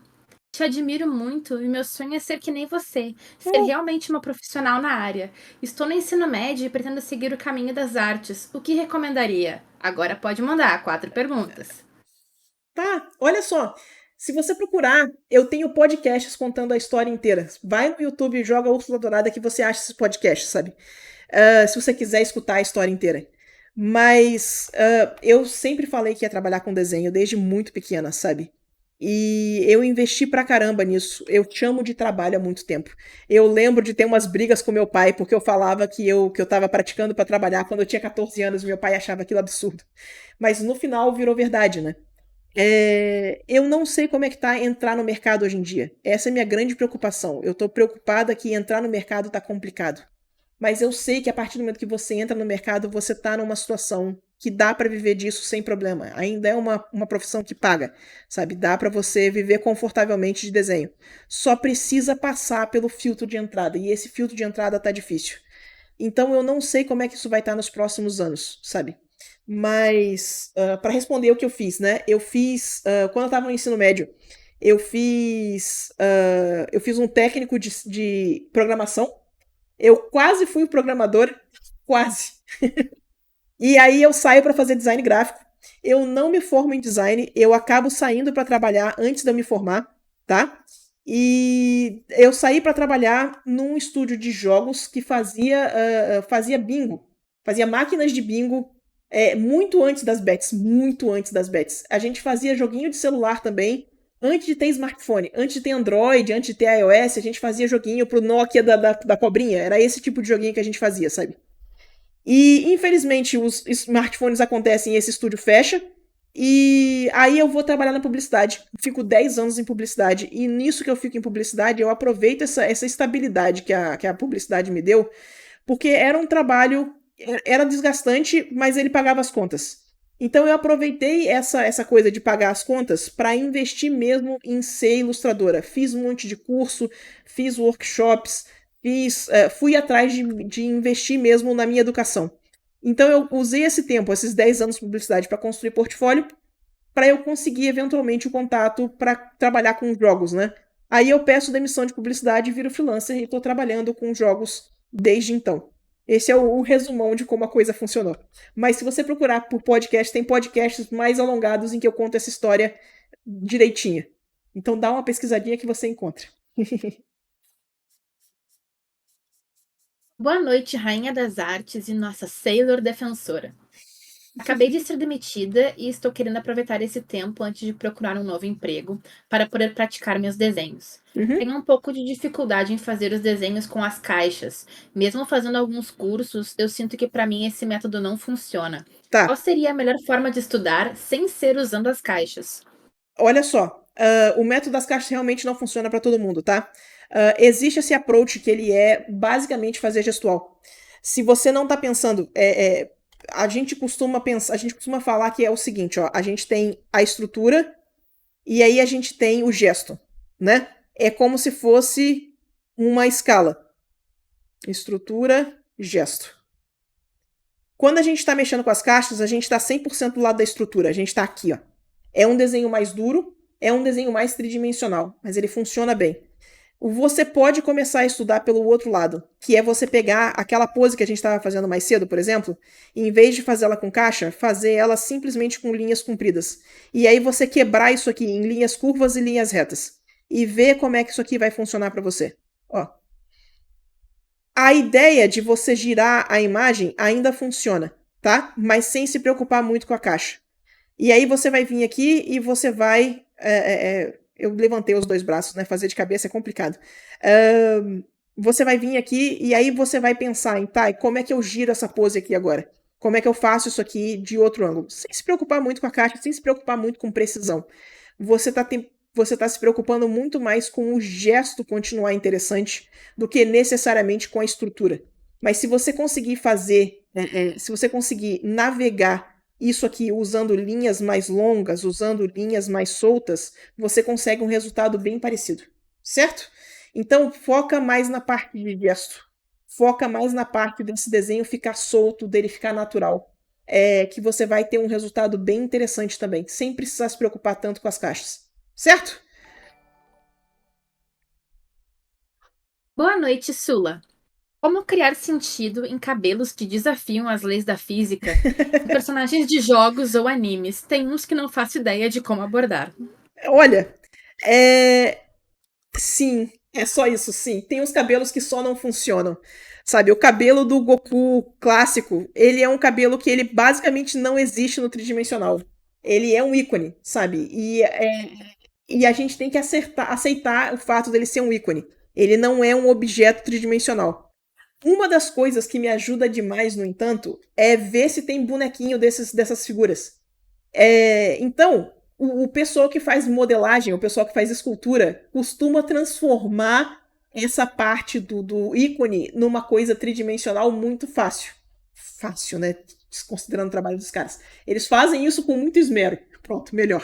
Te admiro muito e meu sonho é ser que nem você, ser realmente uma profissional na área. Estou no ensino médio e pretendo seguir o caminho das artes. O que recomendaria? Agora pode mandar 4 perguntas. Tá, olha só. Se você procurar, eu tenho podcasts contando a história inteira. Vai no YouTube e joga Úrsula Dourada que você acha esses podcasts, sabe? Se você quiser escutar a história inteira. Mas eu sempre falei que ia trabalhar com desenho desde muito pequena, sabe? E eu investi pra caramba nisso. Eu chamo de trabalho há muito tempo. Eu lembro de ter umas brigas com meu pai porque eu falava que eu tava praticando pra trabalhar quando eu tinha 14 anos e meu pai achava aquilo absurdo. Mas no final virou verdade, né? Eu não sei como é que tá entrar no mercado hoje em dia. Essa é a minha grande preocupação. Eu tô preocupada que entrar no mercado tá complicado. Mas eu sei que a partir do momento que você entra no mercado, você tá numa situação que dá para viver disso sem problema. Ainda é uma profissão que paga, sabe? Dá para você viver confortavelmente de desenho. Só precisa passar pelo filtro de entrada. E esse filtro de entrada tá difícil. Então eu não sei como é que isso vai estar nos próximos anos, sabe? Mas, para responder o que eu fiz, né? Eu fiz, quando eu estava no ensino médio, eu fiz um técnico de programação. Eu quase fui programador, quase. E aí eu saio para fazer design gráfico. Eu não me formo em design, eu acabo saindo para trabalhar antes de eu me formar, tá? E eu saí para trabalhar num estúdio de jogos que fazia bingo, fazia máquinas de bingo muito antes das bets, muito antes das bets. A gente fazia joguinho de celular também, antes de ter smartphone, antes de ter Android, antes de ter iOS, a gente fazia joguinho pro Nokia da cobrinha. Era esse tipo de joguinho que a gente fazia, sabe? E, infelizmente, os smartphones acontecem e esse estúdio fecha. E aí eu vou trabalhar na publicidade. Fico 10 anos em publicidade. E nisso que eu fico em publicidade, eu aproveito essa estabilidade que a publicidade me deu, porque era um trabalho, era desgastante, mas ele pagava as contas. Então eu aproveitei essa coisa de pagar as contas para investir mesmo em ser ilustradora. Fiz um monte de curso, fiz workshops, fui atrás de investir mesmo na minha educação. Então eu usei esse tempo, esses 10 anos de publicidade, para construir portfólio, para eu conseguir eventualmente o contato para trabalhar com jogos, né? Aí eu peço demissão de publicidade, viro freelancer e estou trabalhando com jogos desde então. Esse é o resumão de como a coisa funcionou. Mas se você procurar por podcast, tem podcasts mais alongados em que eu conto essa história direitinha. Então dá uma pesquisadinha que você encontra. Boa noite, Rainha das Artes e nossa Sailor Defensora. Acabei de ser demitida e estou querendo aproveitar esse tempo antes de procurar um novo emprego para poder praticar meus desenhos. Uhum. Tenho um pouco de dificuldade em fazer os desenhos com as caixas. Mesmo fazendo alguns cursos, eu sinto que para mim esse método não funciona. Qual Tá, seria a melhor forma de estudar sem ser usando as caixas? olha só. O método das caixas realmente não funciona para todo mundo, tá? Existe esse approach que ele é basicamente fazer gestual. Se você não tá pensando, a gente costuma pensar, a gente costuma falar que é o seguinte, ó, a gente tem a estrutura e aí a gente tem o gesto, né? É como se fosse uma escala. Estrutura, gesto. Quando a gente está mexendo com as caixas, a gente está 100% do lado da estrutura. A gente está aqui, ó. É um desenho mais duro, é um desenho mais tridimensional, mas ele funciona bem. Você pode começar a estudar pelo outro lado, que é você pegar aquela pose que a gente estava fazendo mais cedo, por exemplo, e em vez de fazer ela com caixa, fazer ela simplesmente com linhas compridas. E aí você quebrar isso aqui em linhas curvas e linhas retas. E ver como é que isso aqui vai funcionar para você. Ó. A ideia de você girar a imagem ainda funciona, tá? Mas sem se preocupar muito com a caixa. E aí você vai vir aqui e você vai. Eu levantei os dois braços, né? Fazer de cabeça é complicado. Você vai vir aqui e aí você vai pensar em, tá, como é que eu giro essa pose aqui agora? Como é que eu faço isso aqui de outro ângulo? Sem se preocupar muito com a caixa, sem se preocupar muito com precisão. Você tá se preocupando muito mais com o gesto continuar interessante do que necessariamente com a estrutura. Mas se você conseguir fazer, se você conseguir navegar isso aqui usando linhas mais longas, usando linhas mais soltas, você consegue um resultado bem parecido, certo? Então foca mais na parte de gesto, foca mais na parte desse desenho ficar solto, dele ficar natural, que você vai ter um resultado bem interessante também, sem precisar se preocupar tanto com as caixas, certo? Boa noite, Sula. Como criar sentido em cabelos que desafiam as leis da física em personagens de jogos ou animes? Tem uns que não faço ideia de como abordar. Olha, sim, é só isso, sim. Tem uns cabelos que só não funcionam. Sabe, o cabelo do Goku clássico, ele é um cabelo que ele basicamente não existe no tridimensional. Ele é um ícone, sabe? E a gente tem que aceitar o fato dele ser um ícone. Ele não é um objeto tridimensional. Uma das coisas que me ajuda demais, no entanto, é ver se tem bonequinho dessas figuras. Então, o pessoal que faz modelagem, o pessoal que faz escultura, costuma transformar essa parte do ícone numa coisa tridimensional muito fácil. Fácil, né? Considerando o trabalho dos caras. Eles fazem isso com muito esmero. Pronto, melhor.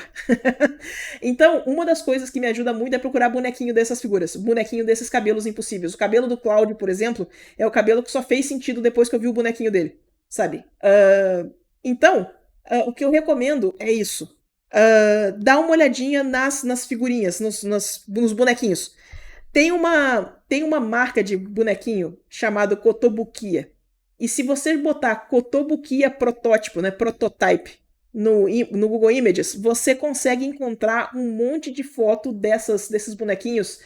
Então, uma das coisas que me ajuda muito é procurar bonequinho dessas figuras, bonequinho desses cabelos impossíveis. O cabelo do Cláudio, por exemplo, é o cabelo que só fez sentido depois que eu vi o bonequinho dele, sabe? Então, o que eu recomendo é isso. Dá uma olhadinha nas figurinhas, nos bonequinhos. Tem uma marca de bonequinho chamado Kotobukiya. E se você botar Kotobukiya protótipo, né, prototype, no Google Images, você consegue encontrar um monte de foto desses bonequinhos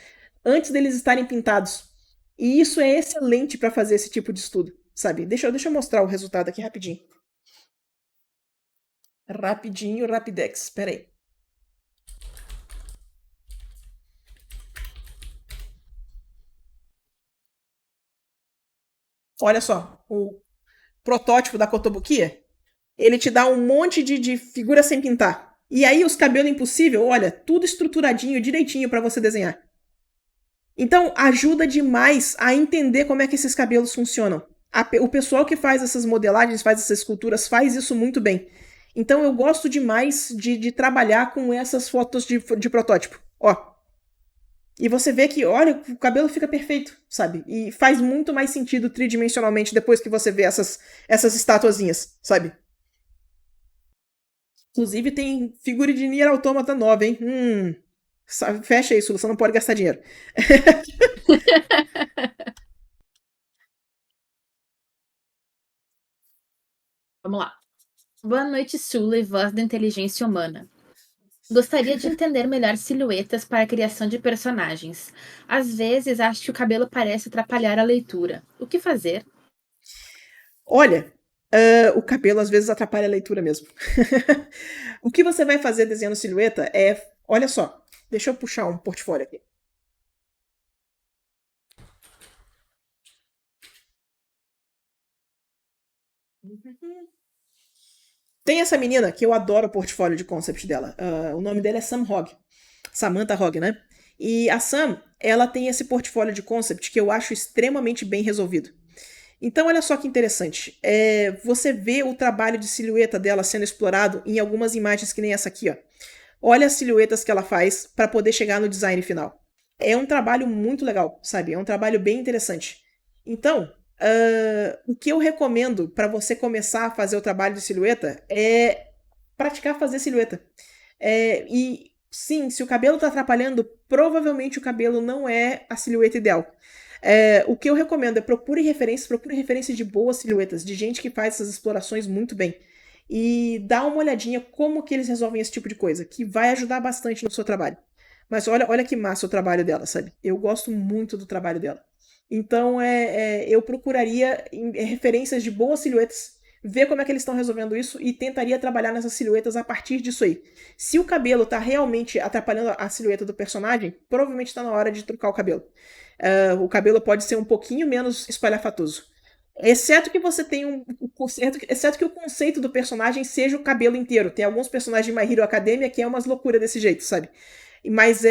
antes deles estarem pintados. E isso é excelente para fazer esse tipo de estudo, sabe? Deixa eu mostrar o resultado aqui rapidinho. Rapidinho, Rapidex. Espera aí. Olha só, o protótipo da Kotobukiya, ele te dá um monte de figura sem pintar. E aí os cabelos impossível, olha, tudo estruturadinho, direitinho para você desenhar. Então ajuda demais a entender como é que esses cabelos funcionam. O pessoal que faz essas modelagens, faz essas esculturas, faz isso muito bem. Então eu gosto demais de trabalhar com essas fotos de protótipo. Ó, e você vê que, olha, o cabelo fica perfeito, sabe? E faz muito mais sentido tridimensionalmente depois que você vê essas estatuazinhas, sabe? Inclusive tem figura de Nier Automata nova, hein? Fecha isso, você não pode gastar dinheiro. Vamos lá. Boa noite, Sula e voz da inteligência humana. Gostaria de entender melhor silhuetas para a criação de personagens. Às vezes acho que o cabelo parece atrapalhar a leitura. O que fazer? Olha, o cabelo às vezes atrapalha a leitura mesmo. O que você vai fazer desenhando silhueta é. Olha só, deixa eu puxar um portfólio aqui. Tem essa menina que eu adoro o portfólio de concept dela. O nome dela é Sam Hogg. Samantha Hogg, né? E a Sam, ela tem esse portfólio de concept que eu acho extremamente bem resolvido. Então, olha só que interessante. Você vê o trabalho de silhueta dela sendo explorado em algumas imagens que nem essa aqui, ó. Olha as silhuetas que ela faz para poder chegar no design final. É um trabalho muito legal, sabe? É um trabalho bem interessante. Então, o que eu recomendo para você começar a fazer o trabalho de silhueta é praticar fazer silhueta. E sim, se o cabelo está atrapalhando, provavelmente o cabelo não é a silhueta ideal. O que eu recomendo é procure referências de boas silhuetas, de gente que faz essas explorações muito bem. E dá uma olhadinha como que eles resolvem esse tipo de coisa, que vai ajudar bastante no seu trabalho. Mas olha que massa o trabalho dela, sabe? Eu gosto muito do trabalho dela. Então eu procuraria referências de boas silhuetas, ver como é que eles estão resolvendo isso e tentaria trabalhar nessas silhuetas a partir disso aí. Se o cabelo está realmente atrapalhando a silhueta do personagem, provavelmente está na hora de trocar o cabelo. O cabelo pode ser um pouquinho menos espalhafatoso. Exceto que você tem exceto que o conceito do personagem seja o cabelo inteiro. Tem alguns personagens de My Hero Academia que é umas loucuras desse jeito, sabe? Mas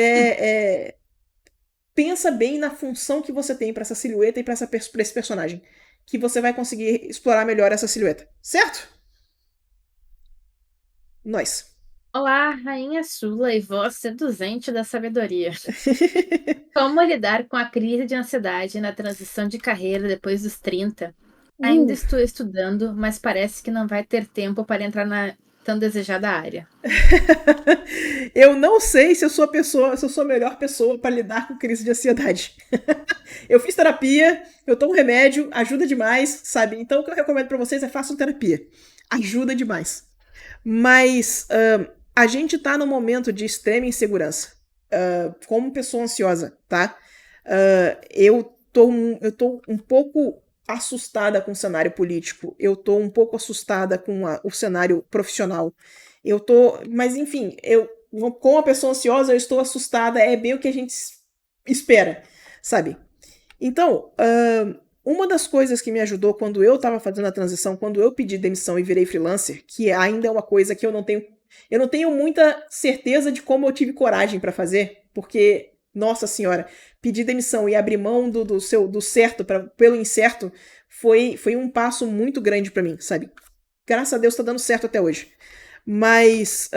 pensa bem na função que você tem para essa silhueta e para esse personagem. que você vai conseguir explorar melhor essa silhueta, certo? Nós. Olá, Rainha Sula e voz seduzente da sabedoria. Como lidar com a crise de ansiedade na transição de carreira depois dos 30? Ainda Uh. estou estudando, mas parece que não vai ter tempo para entrar na tão desejada área. Eu não sei se eu sou a melhor pessoa para lidar com crise de ansiedade. Eu fiz terapia, eu tomo remédio, ajuda demais, sabe? Então o que eu recomendo para vocês é façam terapia. Ajuda demais. Mas a gente tá num momento de extrema insegurança. Como pessoa ansiosa, tá? Eu tô um pouco assustada com o cenário político. Eu tô um pouco assustada com o cenário profissional. Mas enfim, como uma pessoa ansiosa, eu estou assustada. É bem o que a gente espera, sabe? Então, uma das coisas que me ajudou quando eu estava fazendo a transição, quando eu pedi demissão e virei freelancer, que ainda é uma coisa que eu não tenho muita certeza de como eu tive coragem para fazer, porque, nossa senhora, pedir demissão e abrir mão do certo pelo incerto foi um passo muito grande para mim, sabe? Graças a Deus tá dando certo até hoje. Mas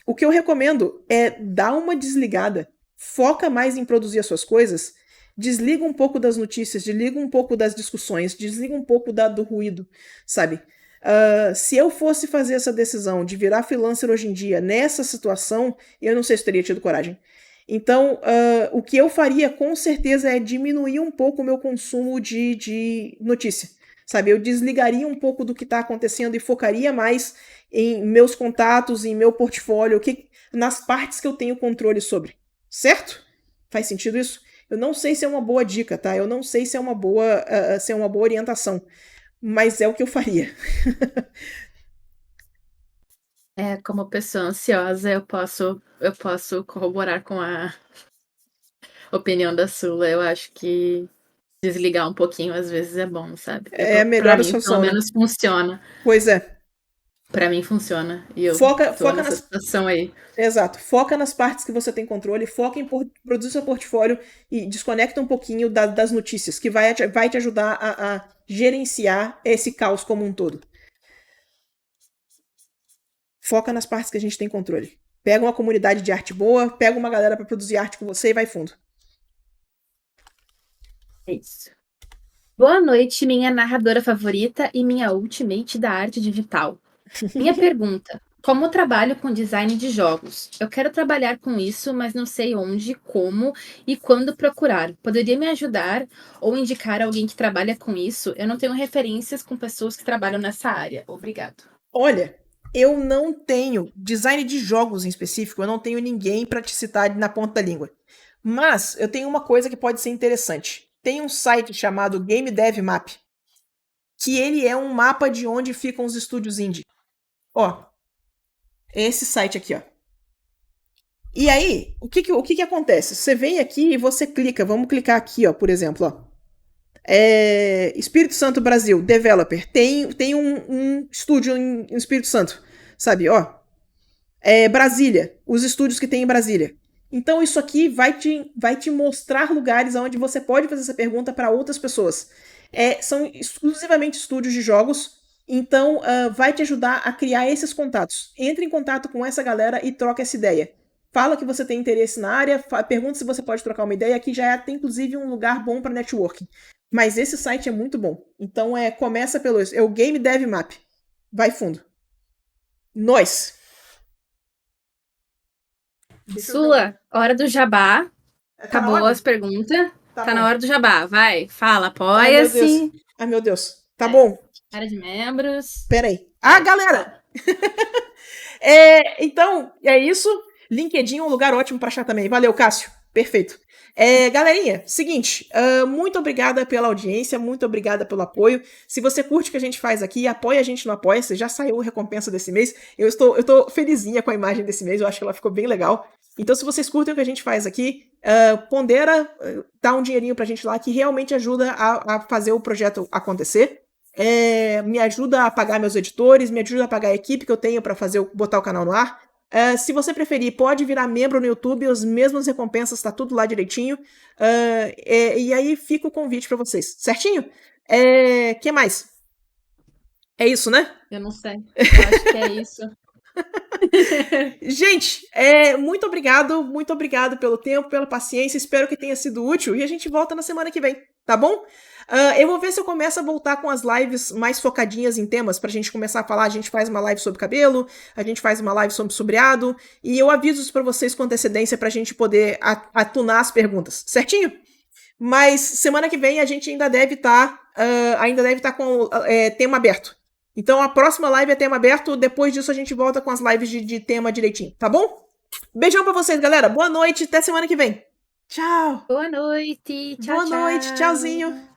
o que eu recomendo é dar uma desligada, foca mais em produzir as suas coisas. Desliga um pouco das notícias, desliga um pouco das discussões, desliga um pouco do ruído, sabe? Se eu fosse fazer essa decisão de virar freelancer hoje em dia, nessa situação, eu não sei se teria tido coragem. Então, o que eu faria com certeza é diminuir um pouco o meu consumo de notícia, sabe? Eu desligaria um pouco do que está acontecendo e focaria mais em meus contatos, em meu portfólio, nas partes que eu tenho controle sobre. Certo? Faz sentido isso? Eu não sei se é uma boa dica, tá? Eu não sei se é uma boa orientação, mas é o que eu faria. Como pessoa ansiosa, eu posso corroborar com a opinião da Sula. Eu acho que desligar um pouquinho às vezes é bom, sabe? É a Pra melhor mim, pelo solução, né? menos funciona. Pois é. Pra mim funciona. E eu tô Foca nessa nas. situação aí. Exato. Foca nas partes que você tem controle, foca em produzir seu portfólio e desconecta um pouquinho das notícias, que vai te ajudar a gerenciar esse caos como um todo. Foca nas partes que a gente tem controle. Pega uma comunidade de arte boa, pega uma galera para produzir arte com você e vai fundo. É isso. Boa noite, minha narradora favorita e minha ultimate da arte digital. Minha pergunta: como eu trabalho com design de jogos? Eu quero trabalhar com isso, mas não sei onde, como e quando procurar. Poderia me ajudar ou indicar alguém que trabalha com isso? Eu não tenho referências com pessoas que trabalham nessa área. Obrigado. Olha, eu não tenho design de jogos em específico, eu não tenho ninguém para te citar na ponta da língua. Mas eu tenho uma coisa que pode ser interessante. Tem um site chamado Game Dev Map, que ele é um mapa de onde ficam os estúdios indie. Ó, é esse site aqui, ó. E aí, o que acontece? Você vem aqui e você clica. Vamos clicar aqui, ó, por exemplo, ó. Espírito Santo Brasil, developer. Tem um estúdio em Espírito Santo, sabe? Ó, Brasília, os estúdios que tem em Brasília. Então isso aqui vai te mostrar lugares onde você pode fazer essa pergunta para outras pessoas. São exclusivamente estúdios de jogos, então vai te ajudar a criar esses contatos. Entre em contato com essa galera e troca essa ideia. Fala que você tem interesse na área, pergunta se você pode trocar uma ideia. Aqui já tem inclusive um lugar bom para networking. Mas esse site é muito bom. Então começa pelo o Game Dev Map. Vai fundo. Nós. Sula, hora do jabá. Acabou as perguntas. Tá na hora do jabá. Vai, fala, apoia-se. Ai, meu Deus. Tá bom. Área de membros. Pera aí. Galera! Então, é isso. LinkedIn é um lugar ótimo pra achar também. Valeu, Cássio. Perfeito. Galerinha, seguinte, muito obrigada pela audiência, muito obrigada pelo apoio. Se você curte o que a gente faz aqui, apoia a gente no Apoia-se, já saiu a recompensa desse mês. Eu tô felizinha com a imagem desse mês, eu acho que ela ficou bem legal. Então, se vocês curtem o que a gente faz aqui, pondera, dá um dinheirinho pra gente lá, que realmente ajuda a fazer o projeto acontecer. Me ajuda a pagar meus editores, me ajuda a pagar a equipe que eu tenho pra botar o canal no ar. Se você preferir, pode virar membro no YouTube, as mesmas recompensas, tá tudo lá direitinho. E aí fica o convite para vocês, certinho? Que mais? É isso, né? Eu não sei. Eu acho que é isso. Gente, muito obrigado pelo tempo, pela paciência. Espero que tenha sido útil e a gente volta na semana que vem, tá bom? Eu vou ver se eu começo a voltar com as lives mais focadinhas em temas pra gente começar a falar. A gente faz uma live sobre cabelo, a gente faz uma live sobre sombreado e eu aviso isso pra vocês com antecedência pra gente poder atunar as perguntas, certinho? Mas semana que vem a gente ainda deve estar com tema aberto. Então a próxima live é tema aberto. Depois disso a gente volta com as lives de tema direitinho, tá bom? Beijão pra vocês, galera. Boa noite. Até semana que vem. Tchau. Boa noite. Tchau, Boa noite. tchau. Tchauzinho.